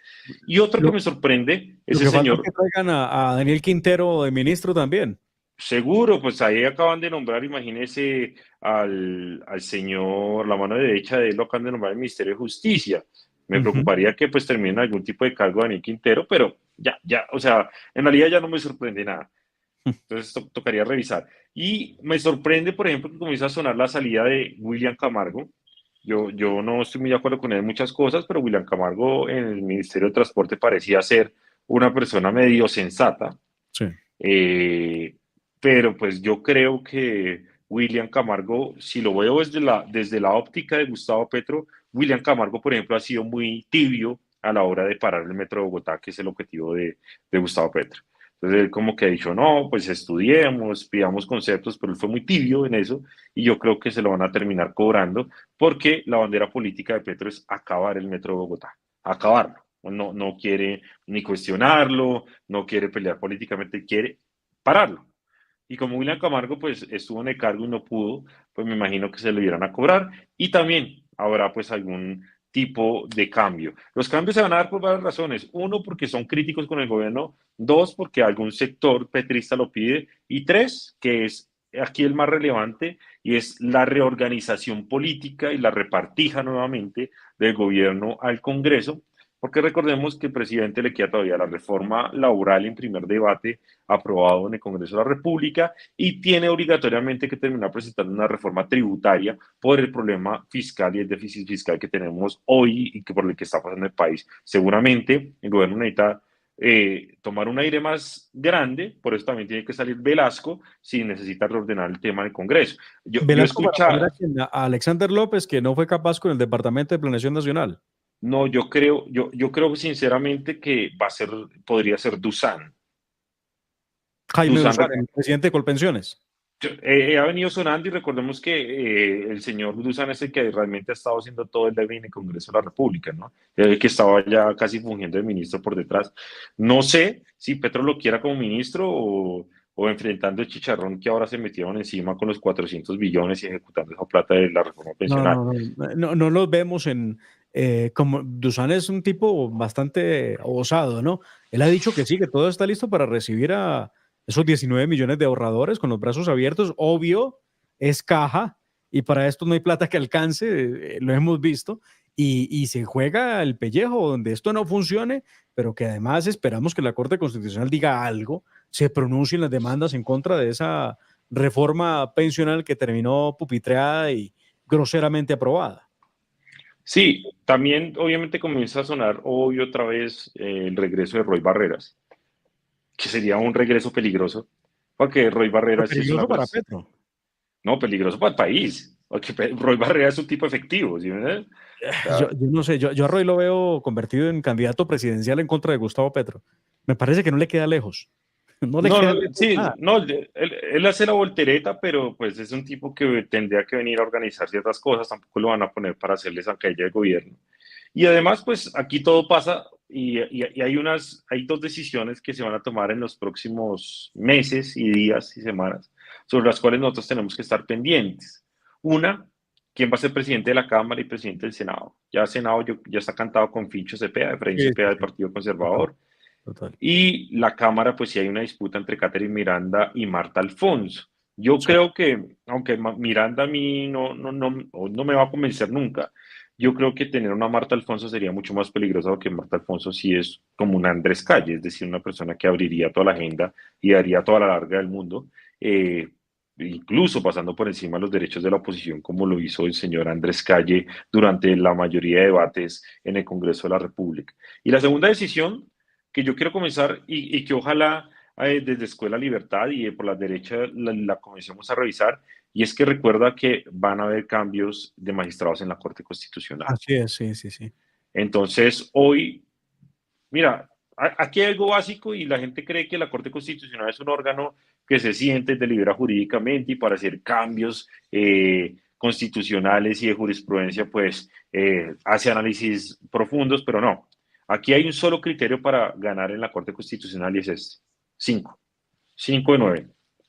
Speaker 2: Y otro que
Speaker 1: Lo,
Speaker 2: me sorprende
Speaker 1: lo
Speaker 2: es el
Speaker 1: que falta es
Speaker 2: señor.
Speaker 1: que traigan a Daniel Quintero de ministro también.
Speaker 2: Seguro, pues ahí acaban de nombrar, imagínese, al señor, la mano derecha de él lo acaban de nombrar el Ministerio de Justicia. Me
Speaker 1: Ujú.
Speaker 2: preocuparía que pues termine en algún tipo de cargo Daniel Quintero, pero ya, o sea, en realidad ya no me sorprende nada. Entonces tocaría revisar. Y me sorprende, por ejemplo, que comienza a sonar la salida de William Camargo. Yo no estoy muy de acuerdo con él en muchas cosas, pero William Camargo en el Ministerio de Transporte parecía ser una persona medio sensata.
Speaker 1: Sí.
Speaker 2: Eh, pero pues yo creo que William Camargo, si lo veo desde la óptica de Gustavo Petro, William Camargo, por ejemplo, ha sido muy tibio a la hora de parar el metro de Bogotá, que es el objetivo de Gustavo Petro. Entonces él como que ha dicho, no, pues estudiemos, pidamos conceptos, pero él fue muy tibio en eso y yo creo que se lo van a terminar cobrando porque la bandera política de Petro es acabar el metro de Bogotá, acabarlo. No quiere ni cuestionarlo, no quiere pelear políticamente, quiere pararlo. Y como William Camargo pues estuvo en el cargo y no pudo, pues me imagino que se lo irán a cobrar y también habrá pues algún tipo de cambio. Los cambios se van a dar por varias razones. Uno, porque son críticos con el gobierno. Dos, porque algún sector petrista lo pide. Y tres, que es aquí el más relevante y es la reorganización política y la repartija nuevamente del gobierno al Congreso, porque recordemos que el presidente le queda todavía la reforma laboral en primer debate aprobado en el Congreso de la República y tiene obligatoriamente que terminar presentando una reforma tributaria por el problema fiscal y el déficit fiscal que tenemos hoy y que por el que está pasando el país. Seguramente el gobierno necesita tomar un aire más grande, por eso también tiene que salir Velasco si necesita reordenar el tema del Congreso. Yo
Speaker 1: Velasco para poner
Speaker 2: escuchaba,
Speaker 1: a Alexander López, que no fue capaz con el Departamento de Planeación Nacional.
Speaker 2: no, yo creo sinceramente que podría ser Dusan.
Speaker 1: Jaime
Speaker 2: Dusan
Speaker 1: Duzar, el presidente de Colpensiones.
Speaker 2: ha venido sonando y recordemos que el señor Dusan es el que realmente ha estado haciendo todo el lobby en el Congreso de la República, ¿no? El que estaba ya casi fungiendo de ministro por detrás. No sé si Petro lo quiera como ministro o enfrentando el chicharrón que ahora se metieron encima con los 400 billones y ejecutando esa plata de la reforma
Speaker 1: No,
Speaker 2: pensional.
Speaker 1: no, no, no, no los vemos en, como Dusan es un tipo bastante osado, ¿no? Él ha dicho que sí, que todo está listo para recibir a esos 19 millones de ahorradores con los brazos abiertos. Obvio, es caja y para esto no hay plata que alcance, lo hemos visto, y se juega el pellejo donde esto no funcione, pero que además esperamos que la Corte Constitucional diga algo, se pronuncien las demandas en contra de esa reforma pensional que terminó pupitreada y groseramente aprobada.
Speaker 2: Sí, también obviamente comienza a sonar hoy otra vez el regreso de Roy Barreras, que sería un regreso peligroso, porque Roy
Speaker 1: Pero
Speaker 2: Barreras sí es una
Speaker 1: peligroso para
Speaker 2: persona,
Speaker 1: Petro.
Speaker 2: no, peligroso para el país, porque Roy Barreras es un tipo efectivo, ¿sí? ¿Verdad? O sea,
Speaker 1: Yo no sé, yo a Roy lo veo convertido en candidato presidencial en contra de Gustavo Petro. Me parece que no le queda lejos. No le
Speaker 2: no,
Speaker 1: queda
Speaker 2: no,
Speaker 1: lejos
Speaker 2: sí,
Speaker 1: nada.
Speaker 2: no, él hace la voltereta, pero pues es un tipo que tendría que venir a organizar ciertas cosas, tampoco lo van a poner para hacerle zancadilla de gobierno. Y además, pues aquí todo pasa y hay dos decisiones que se van a tomar en los próximos meses y días y semanas, sobre las cuales nosotros tenemos que estar pendientes. Una, quién va a ser presidente de la Cámara y presidente del Senado. Ya el Senado ya está cantado con Fincho Cepeda, Efraín
Speaker 1: Sí,
Speaker 2: Cepeda
Speaker 1: sí,
Speaker 2: del
Speaker 1: sí.
Speaker 2: Partido
Speaker 1: Total,
Speaker 2: Conservador.
Speaker 1: total.
Speaker 2: Y la Cámara, pues sí hay una disputa entre Catherine Miranda y Marta Alfonso. Yo
Speaker 1: Sí.
Speaker 2: creo que, aunque Miranda a mí no me va a convencer nunca, yo creo que tener una Marta Alfonso sería mucho más peligroso porque Marta Alfonso sí es como una Andrés Calle, es decir, una persona que abriría toda la agenda y daría toda la larga del mundo, eh, incluso pasando por encima de los derechos de la oposición, como lo hizo el señor Andrés Calle durante la mayoría de debates en el Congreso de la República. Y la segunda decisión que yo quiero comenzar y que ojalá desde Escuela Libertad y por la derecha la comencemos a revisar, y es que recuerda que van a haber cambios de magistrados en la Corte Constitucional.
Speaker 1: Así es, sí, sí, sí.
Speaker 2: Entonces, hoy, mira, aquí hay algo básico y la gente cree que la Corte Constitucional es un órgano que se siente, delibera jurídicamente y para hacer cambios constitucionales y de jurisprudencia, pues hace análisis profundos, pero no. Aquí hay un solo criterio para ganar en la Corte Constitucional y es este: 5. 5 de 9.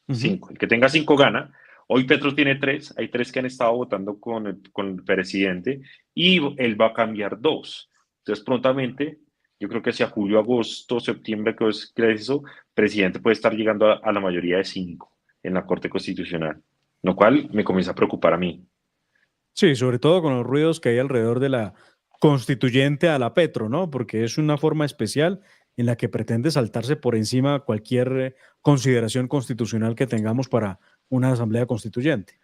Speaker 1: Ujú.
Speaker 2: 5. El que tenga 5 gana. Hoy Petro tiene 3. Hay 3 que han estado votando con el presidente y él va a cambiar 2. Entonces, prontamente, yo creo que hacia julio, agosto, septiembre, que es eso, presidente puede estar llegando a la mayoría de 5 en la Corte Constitucional, lo cual me comienza a preocupar a mí.
Speaker 1: Sí, sobre todo con los ruidos que hay alrededor de la constituyente a la Petro, ¿no? Porque es una forma especial en la que pretende saltarse por encima cualquier consideración constitucional que tengamos para una asamblea constituyente.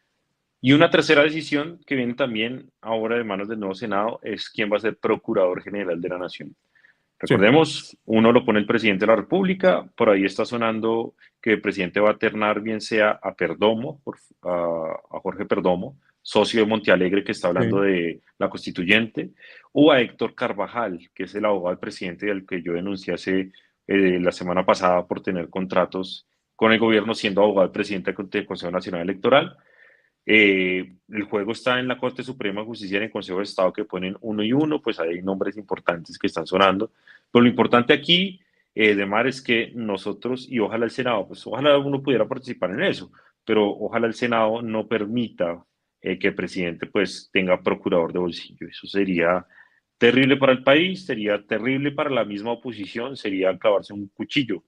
Speaker 2: Y una tercera decisión que viene también ahora de manos del nuevo Senado es quién va a ser Procurador General de la Nación.
Speaker 1: Sí.
Speaker 2: Recordemos, uno lo pone el presidente de la República, por ahí está sonando que el presidente va a ternar bien sea a Perdomo, a Jorge Perdomo, socio de Montealegre que está hablando
Speaker 1: Sí.
Speaker 2: de la constituyente, o a Héctor Carvajal, que es el abogado del presidente del que yo denuncié hace la semana pasada por tener contratos con el gobierno siendo abogado del presidente del Consejo Nacional Electoral. El juego está en la Corte Suprema de Justicia y en el Consejo de Estado que ponen uno y uno, pues hay nombres importantes que están sonando. Pero lo importante aquí, Demar, es que nosotros y ojalá el Senado, pues ojalá uno pudiera participar en eso, pero ojalá el Senado no permita que el presidente pues tenga procurador de bolsillo. Eso sería terrible para el país, sería terrible para la misma oposición, sería clavarse un cuchillo.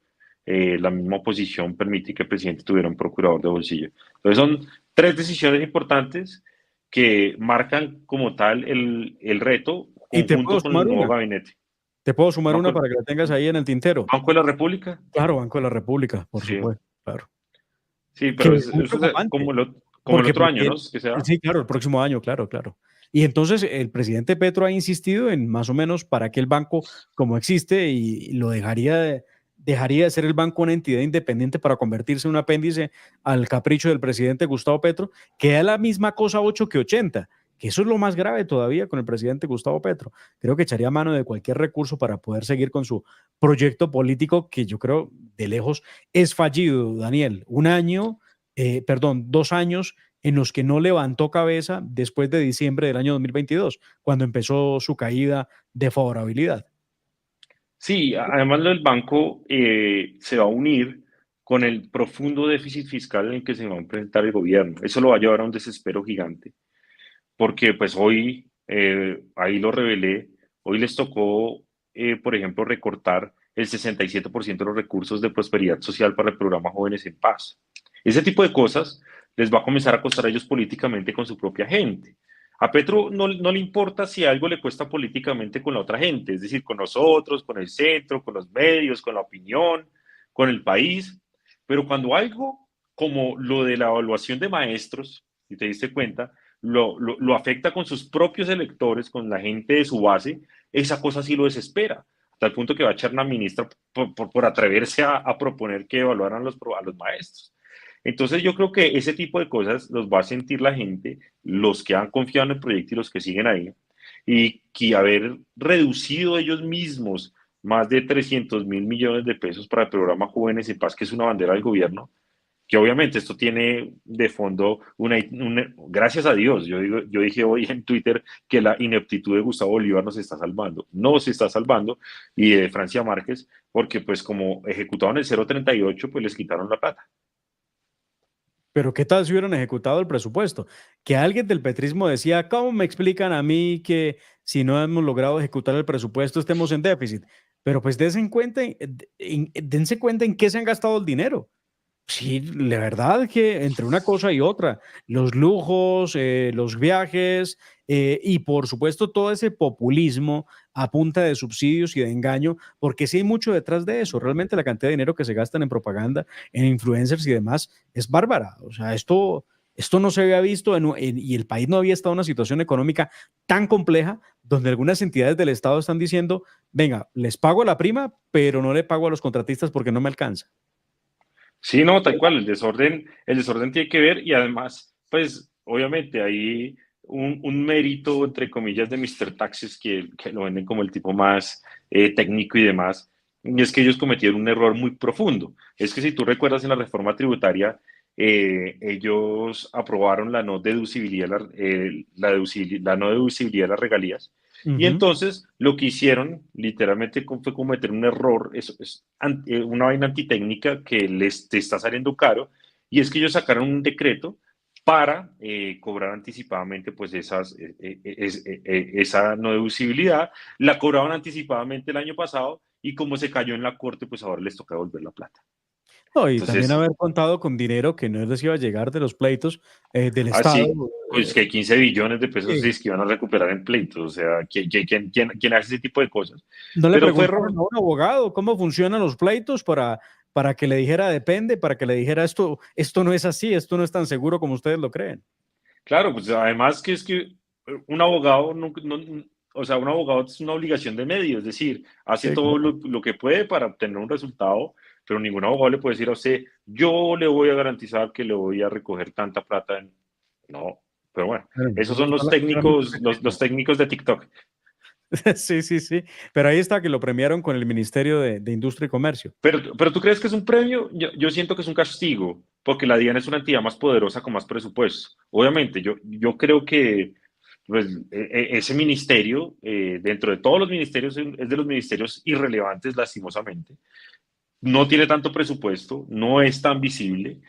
Speaker 2: La misma oposición permite que el presidente tuviera un procurador de bolsillo. Entonces son tres decisiones importantes que marcan como tal el reto
Speaker 1: Y te puedo
Speaker 2: conjunto con el
Speaker 1: sumar
Speaker 2: nuevo
Speaker 1: una,
Speaker 2: gabinete.
Speaker 1: te puedo sumar una
Speaker 2: Banco,
Speaker 1: para que la tengas ahí en el tintero.
Speaker 2: Banco de la República,
Speaker 1: Claro, Banco de la República, por
Speaker 2: sí,
Speaker 1: supuesto, claro.
Speaker 2: sí,
Speaker 1: Que
Speaker 2: pero
Speaker 1: es muy
Speaker 2: eso es
Speaker 1: preocupante,
Speaker 2: como el
Speaker 1: porque
Speaker 2: otro año,
Speaker 1: porque
Speaker 2: ¿no? Que sea.
Speaker 1: sí, claro, el próximo año, claro, claro. Y entonces el presidente Petro ha insistido en más o menos para que el banco, como existe, y lo dejaría de ser el banco una entidad independiente para convertirse en un apéndice al capricho del presidente Gustavo Petro, que es la misma cosa 8 que 80, que eso es lo más grave todavía con el presidente Gustavo Petro. Creo que echaría mano de cualquier recurso para poder seguir con su proyecto político, que yo creo de lejos es fallido, Daniel. 2 años en los que no levantó cabeza después de diciembre del año 2022, cuando empezó su caída de favorabilidad.
Speaker 2: Sí, además lo del banco se va a unir con el profundo déficit fiscal en el que se va a enfrentar el gobierno. Eso lo va a llevar a un desespero gigante, porque pues hoy, ahí lo revelé, hoy les tocó, por ejemplo, recortar el 67% de los recursos de prosperidad social para el programa Jóvenes en Paz. Ese tipo de cosas les va a comenzar a costar a ellos políticamente con su propia gente. A Petro no le importa si algo le cuesta políticamente con la otra gente, es decir, con nosotros, con el centro, con los medios, con la opinión, con el país, pero cuando algo como lo de la evaluación de maestros, si te diste cuenta, lo afecta con sus propios electores, con la gente de su base, esa cosa sí lo desespera, hasta el punto que va a echar una ministra por atreverse a proponer que evaluaran a los maestros. Entonces yo creo que ese tipo de cosas los va a sentir la gente, los que han confiado en el proyecto y los que siguen ahí, y que haber reducido ellos mismos más de 300.000 millones de pesos para el programa Jóvenes en Paz, que es una bandera del gobierno, que obviamente esto tiene de fondo gracias a Dios, yo dije hoy en Twitter que la ineptitud de Gustavo Bolívar nos está salvando, no se está salvando, y de Francia Márquez, porque pues como ejecutaron el 038, pues les quitaron la plata.
Speaker 1: Pero ¿qué tal si hubieran ejecutado el presupuesto? Que alguien del petrismo decía, ¿cómo me explican a mí que si no hemos logrado ejecutar el presupuesto estemos en déficit? Pero pues dense cuenta en qué se han gastado el dinero. Sí, la verdad que entre una cosa y otra, los lujos, los viajes y por supuesto todo ese populismo a punta de subsidios y de engaño, porque sí hay mucho detrás de eso. Realmente la cantidad de dinero que se gastan en propaganda, en influencers y demás es bárbara. O sea, esto no se había visto y el país no había estado en una situación económica tan compleja donde algunas entidades del Estado están diciendo, venga, les pago la prima, pero no le pago a los contratistas porque no me alcanza.
Speaker 2: Sí, no, tal cual, el desorden tiene que ver y además, pues obviamente hay un mérito, entre comillas, de Mr. Taxes que lo venden como el tipo más técnico y demás, y es que ellos cometieron un error muy profundo. Es que si tú recuerdas en la reforma tributaria, ellos aprobaron la no deducibilidad, la no deducibilidad de las regalías, y
Speaker 1: Ujú.
Speaker 2: entonces lo que hicieron literalmente fue cometer un error, una vaina antitécnica que les te está saliendo caro, y es que ellos sacaron un decreto para cobrar anticipadamente pues esa no deducibilidad, la cobraban anticipadamente el año pasado y como se cayó en la corte pues ahora les toca devolver la plata.
Speaker 1: No, y también
Speaker 2: Entonces,
Speaker 1: haber contado con dinero que no les iba a llegar de los pleitos del Estado.
Speaker 2: así, pues que 15 billones de pesos
Speaker 1: Sí.
Speaker 2: sí es que iban a recuperar en pleitos, o sea, ¿quién hace ese tipo de cosas?
Speaker 1: No le
Speaker 2: Pero fue
Speaker 1: preguntaron
Speaker 2: error.
Speaker 1: a un abogado cómo funcionan los pleitos para que le dijera depende, para que le dijera esto no es así, esto no es tan seguro como ustedes lo creen.
Speaker 2: Claro, pues además que es que un abogado, o sea, un abogado es una obligación de medio, es decir, hace
Speaker 1: Sí,
Speaker 2: todo
Speaker 1: claro.
Speaker 2: lo que puede para obtener un resultado, pero ningún abogado le puede decir a usted, yo le voy a garantizar que le voy a recoger tanta plata. No, pero bueno,
Speaker 1: Bueno,
Speaker 2: esos
Speaker 1: eso
Speaker 2: son los
Speaker 1: solamente
Speaker 2: técnicos, los técnicos de TikTok.
Speaker 1: sí, sí, sí. Pero ahí está que lo premiaron con el Ministerio de Industria y Comercio.
Speaker 2: Pero ¿tú crees que es un premio? Yo siento que es un castigo, porque la DIAN es una entidad más poderosa con más presupuesto. Obviamente, yo creo que pues, ese ministerio, dentro de todos los ministerios, es de los ministerios irrelevantes, lastimosamente. No tiene tanto presupuesto, no es tan visible,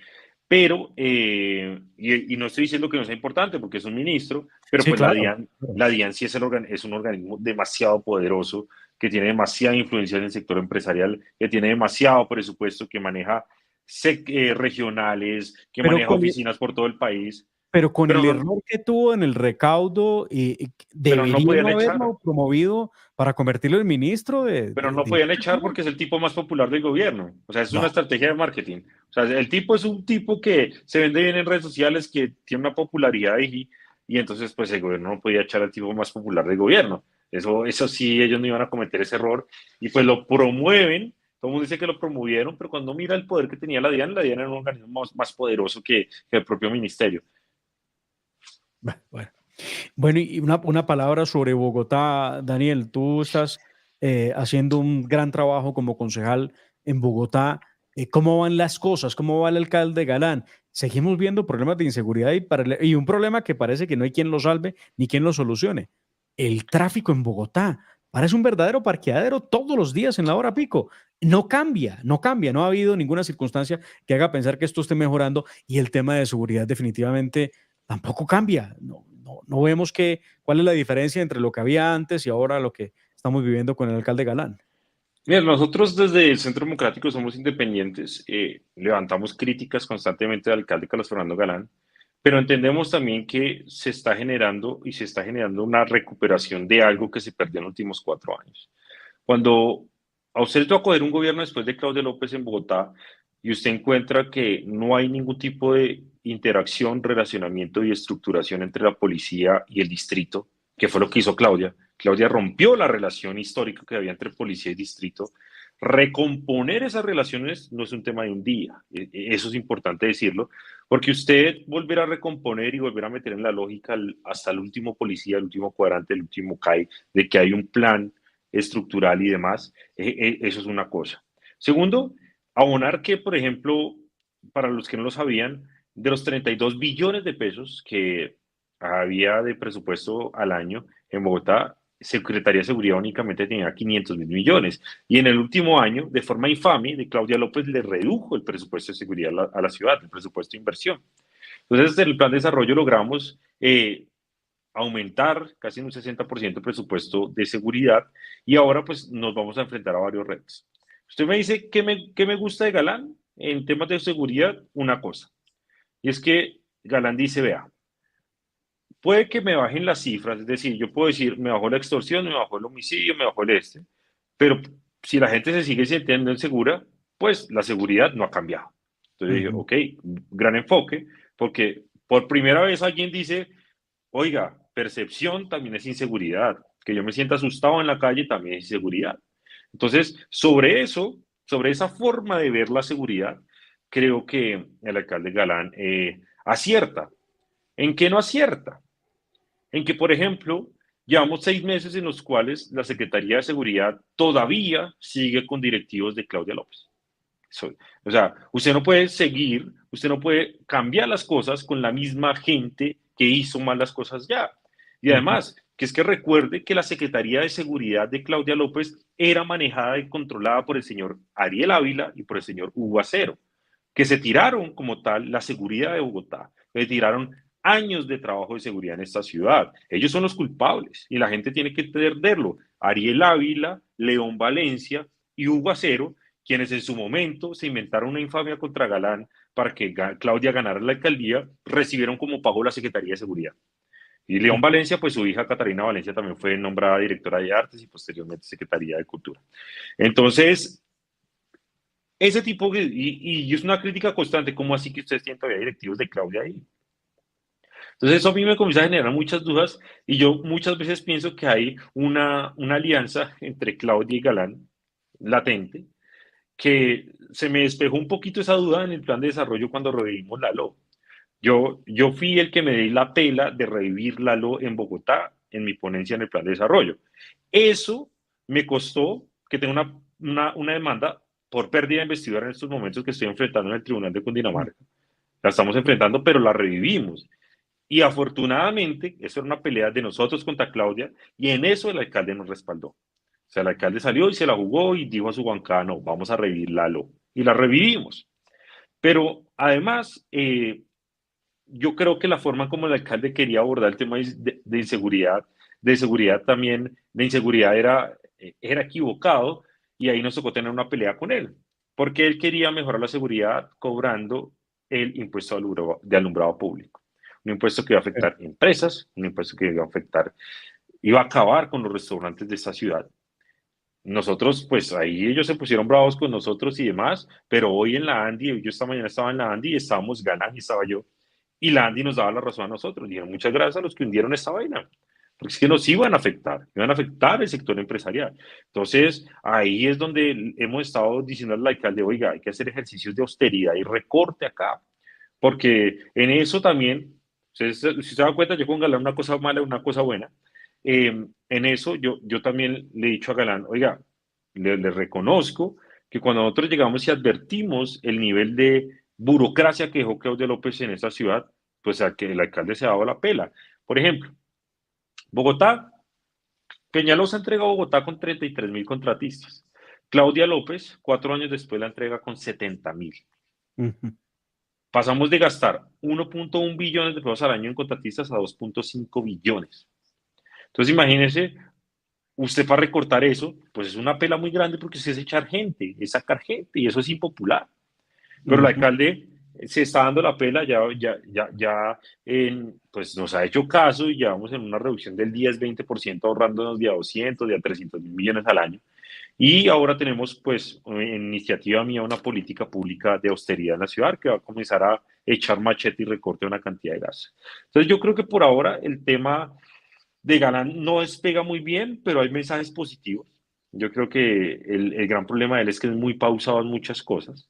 Speaker 2: pero, y no estoy diciendo que no sea importante, porque es un ministro, pero
Speaker 1: Sí,
Speaker 2: pues
Speaker 1: claro.
Speaker 2: La DIAN sí es un organismo demasiado poderoso, que tiene demasiada influencia en el sector empresarial, que tiene demasiado presupuesto, que maneja regionales, que
Speaker 1: Pero
Speaker 2: maneja
Speaker 1: con,
Speaker 2: oficinas por todo el país,
Speaker 1: Pero con
Speaker 2: pero
Speaker 1: el
Speaker 2: no,
Speaker 1: error que tuvo en el recaudo,
Speaker 2: pero no
Speaker 1: debería
Speaker 2: podían
Speaker 1: no
Speaker 2: echar.
Speaker 1: haberlo promovido para convertirlo en ministro
Speaker 2: Pero no
Speaker 1: de
Speaker 2: podían
Speaker 1: Industria y
Speaker 2: echar porque
Speaker 1: Comercio.
Speaker 2: es el tipo más popular del gobierno. O sea, es una
Speaker 1: No,
Speaker 2: estrategia de marketing. O sea, el tipo es un tipo que se vende bien en redes sociales, que tiene una popularidad y entonces pues el gobierno no podía echar al tipo más popular del gobierno. Eso sí, ellos no iban a cometer ese error y pues lo promueven. Todo el mundo dice que lo promovieron, pero cuando mira el poder que tenía la DIAN era un organismo más poderoso que el propio ministerio.
Speaker 1: bueno. Bueno, y una palabra sobre Bogotá, Daniel. Tú estás haciendo un gran trabajo como concejal en Bogotá. ¿Cómo van las cosas? ¿Cómo va el alcalde Galán? Seguimos viendo problemas de inseguridad y un problema que parece que no hay quien lo salve ni quien lo solucione. El tráfico en Bogotá parece un verdadero parqueadero todos los días en la hora pico. No cambia, no cambia. No ha habido ninguna circunstancia que haga pensar que esto esté mejorando y el tema de seguridad definitivamente tampoco cambia. No vemos cuál es la diferencia entre lo que había antes y ahora lo que estamos viviendo con el alcalde Galán.
Speaker 2: Mira, nosotros desde el Centro Democrático somos independientes, levantamos críticas constantemente al alcalde Carlos Fernando Galán, pero entendemos también que se está generando y se está generando una recuperación de algo que se perdió en los últimos 4 años. Cuando a usted le toca coger un gobierno después de Claudia López en Bogotá y usted encuentra que no hay ningún tipo de interacción, relacionamiento y estructuración entre la policía y el distrito, que fue lo que hizo Claudia. Claudia rompió la relación histórica que había entre policía y distrito. Recomponer esas relaciones no es un tema de un día, eso es importante decirlo, porque usted volver a recomponer y volver a meter en la lógica hasta el último policía, el último cuadrante, el último CAI, de que hay un plan estructural y demás, eso es una cosa. Segundo, abonar que, por ejemplo, para los que no lo sabían, de los 32 billones de pesos que había de presupuesto al año en Bogotá, Secretaría de Seguridad únicamente tenía 500.000 millones. Y en el último año, de forma infame, de Claudia López le redujo el presupuesto de seguridad a la ciudad, el presupuesto de inversión. Entonces, en el plan de desarrollo logramos aumentar casi en un 60% el presupuesto de seguridad y ahora pues nos vamos a enfrentar a varios retos. Usted me dice, ¿qué me gusta de Galán? en temas de seguridad una cosa, y es que Galán dice, vea, puede que me bajen las cifras, es decir, yo puedo decir, me bajó la extorsión, me bajó el homicidio, me bajó el pero si la gente se sigue sintiendo insegura, pues la seguridad no ha cambiado. Entonces dije,
Speaker 1: Ujú.
Speaker 2: ok, gran enfoque, porque por primera vez alguien dice, oiga, percepción también es inseguridad, que yo me sienta asustado en la calle también es inseguridad. Entonces, sobre eso, sobre esa forma de ver la seguridad, creo que el alcalde Galán acierta. ¿En qué no acierta? En que, por ejemplo, llevamos 6 meses en los cuales la Secretaría de Seguridad todavía sigue con directivos de Claudia López. O sea, usted no puede seguir, usted no puede cambiar las cosas con la misma gente que hizo mal las cosas ya. Y
Speaker 1: Ujú.
Speaker 2: además, que es que recuerde que la Secretaría de Seguridad de Claudia López era manejada y controlada por el señor Ariel Ávila y por el señor Hugo Acero, que se tiraron como tal la seguridad de Bogotá, le tiraron años de trabajo de seguridad en esta ciudad. Ellos son los culpables y la gente tiene que entenderlo. Ariel Ávila, León Valencia y Hugo Acero, quienes en su momento se inventaron una infamia contra Galán para que Claudia ganara la alcaldía, recibieron como pago la Secretaría de Seguridad. Y León Valencia, pues su hija Catarina Valencia también fue nombrada directora de artes y posteriormente Secretaría de Cultura. Entonces, ese tipo de, y es una crítica constante, ¿cómo así que ustedes tienen todavía directivos de Claudia ahí? Entonces eso a mí me comienza a generar muchas dudas y yo muchas veces pienso que hay una alianza entre Claudia y Galán latente, que se me despejó un poquito esa duda en el plan de desarrollo cuando revivimos la LO. Yo fui el que me di la pela de revivir la LO en Bogotá en mi ponencia en el plan de desarrollo. Eso me costó que tenga una demanda por pérdida de investidura en estos momentos que estoy enfrentando en el Tribunal de Cundinamarca. La estamos enfrentando, pero la revivimos. Y afortunadamente, eso era una pelea de nosotros contra Claudia, y en eso el alcalde nos respaldó. O sea, el alcalde salió y se la jugó y dijo a su bancada, no, vamos a revivir la LO. Y la revivimos. Pero además, yo creo que la forma como el alcalde quería abordar el tema de inseguridad, de seguridad también, de inseguridad era equivocado y ahí nos tocó tener una pelea con él, porque él quería mejorar la seguridad cobrando el impuesto de alumbrado público. Un impuesto que iba a afectar empresas, un impuesto que iba a afectar, iba a acabar con los restaurantes de esta ciudad. Nosotros, pues ahí ellos se pusieron bravos con nosotros y demás, pero hoy en la Andy, yo esta mañana estaba en la Andy y estábamos ganando y estaba yo, y la Andy nos daba la razón a nosotros. Dijeron muchas gracias a los que hundieron esta vaina, porque es que nos iban a afectar el sector empresarial. Entonces, ahí es donde hemos estado diciendo al alcalde, oiga, hay que hacer ejercicios de austeridad y recorte acá, porque en eso también, si se da cuenta, yo con Galán una cosa mala y una cosa buena. En eso yo también le he dicho a Galán, oiga, le reconozco que cuando nosotros llegamos y advertimos el nivel de burocracia que dejó Claudia López en esta ciudad, pues a que el alcalde se ha dado la pela. Por ejemplo, Bogotá, Peñalosa entrega a Bogotá con 33.000 contratistas. Claudia López, 4 años después, la entrega con 70.000.
Speaker 1: Ujú.
Speaker 2: Pasamos de gastar 1.1 billones de pesos al año en contratistas a 2.5 billones. Entonces, imagínense, usted para recortar eso, pues es una pela muy grande porque usted es echar gente, es sacar gente y eso es impopular. Pero el
Speaker 1: Ujú.
Speaker 2: alcalde se está dando la pela, pues nos ha hecho caso y llevamos en una reducción del 10-20% ahorrándonos de a 200, de a 300 mil millones al año. Y ahora tenemos, pues, en iniciativa mía, una política pública de austeridad en la ciudad que va a comenzar a echar machete y recorte una cantidad de gas. Entonces, yo creo que por ahora el tema de Galán no despega muy bien, pero hay mensajes positivos. Yo creo que el gran problema de él es que es muy pausado en muchas cosas.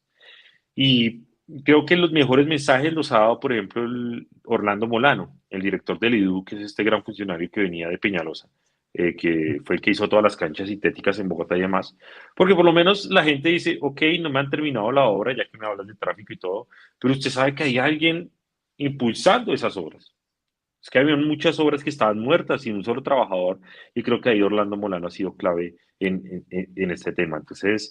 Speaker 2: Y creo que los mejores mensajes los ha dado, por ejemplo, el Orlando Molano, el director del IDU, que es este gran funcionario que venía de Peñalosa, que fue el que hizo todas las canchas sintéticas en Bogotá y demás. Porque por lo menos la gente dice, ok, no me han terminado la obra, ya que me hablas de tráfico y todo, pero usted sabe que hay alguien impulsando esas obras. Es que había muchas obras que estaban muertas sin un solo trabajador y creo que ahí Orlando Molano ha sido clave en este tema. Entonces,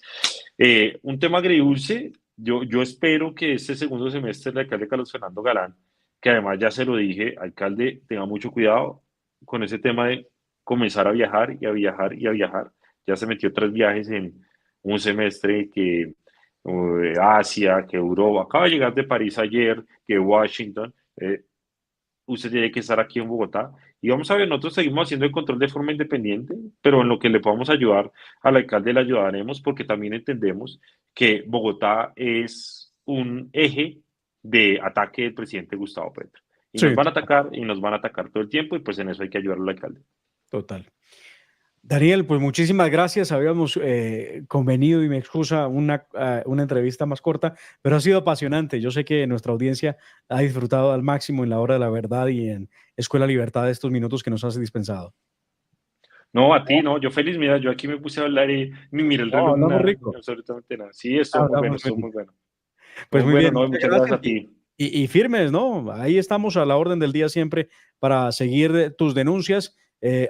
Speaker 2: un tema agridulce, yo espero que este segundo semestre el alcalde Carlos Fernando Galán, que además ya se lo dije, alcalde, tenga mucho cuidado con ese tema de comenzar a viajar y a viajar y a viajar. Ya se metió 3 viajes en un semestre que Asia, que Europa. Acaba de llegar de París ayer, que Washington. Usted tiene que estar aquí en Bogotá. Y vamos a ver, nosotros seguimos haciendo el control de forma independiente, pero en lo que le podamos ayudar al alcalde le ayudaremos porque también entendemos que Bogotá es un eje de ataque del presidente Gustavo Petro. Y nos
Speaker 1: Sí,
Speaker 2: van a atacar y nos van a atacar todo el tiempo y pues en eso hay que ayudar al alcalde.
Speaker 1: total. Daniel, pues muchísimas gracias. Habíamos convenido y me excusa una entrevista más corta, pero ha sido apasionante. Yo sé que nuestra audiencia ha disfrutado al máximo en la hora de la verdad y en Escuela Libertad de estos minutos que nos has dispensado.
Speaker 2: No, a ti, no, yo feliz, mira, yo aquí me puse a hablar y ni miré el
Speaker 1: No,
Speaker 2: reloj,
Speaker 1: hablamos
Speaker 2: nada,
Speaker 1: rico.
Speaker 2: absolutamente nada. Sí, estuvo muy bueno,
Speaker 1: Hablamos muy
Speaker 2: estuvo
Speaker 1: rico.
Speaker 2: muy bueno.
Speaker 1: Pues
Speaker 2: Muy
Speaker 1: muy
Speaker 2: bueno,
Speaker 1: bien,
Speaker 2: no,
Speaker 1: muchas
Speaker 2: muchas gracias
Speaker 1: gracias
Speaker 2: a ti.
Speaker 1: y firmes, ¿no? Ahí estamos a la orden del día siempre para seguir tus denuncias.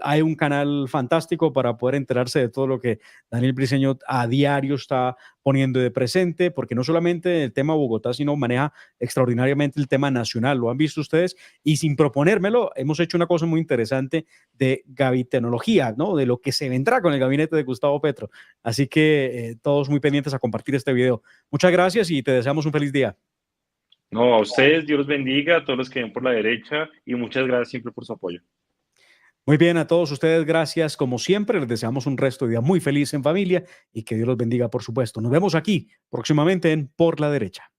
Speaker 1: Hay un canal fantástico para poder enterarse de todo lo que Daniel Briceño a diario está poniendo de presente, porque no solamente el tema Bogotá, sino maneja extraordinariamente el tema nacional. Lo han visto ustedes y sin proponérmelo, hemos hecho una cosa muy interesante de gabinetología, ¿no? De lo que se vendrá con el gabinete de Gustavo Petro. Así que todos muy pendientes a compartir este video. Muchas gracias y te deseamos un feliz día.
Speaker 2: No, a ustedes, Dios los bendiga, a todos los que ven por la derecha y muchas gracias siempre por su apoyo.
Speaker 1: Muy bien, a todos ustedes, gracias como siempre. Les deseamos un resto de día muy feliz en familia y que Dios los bendiga, por supuesto. Nos vemos aquí próximamente en Por la Derecha.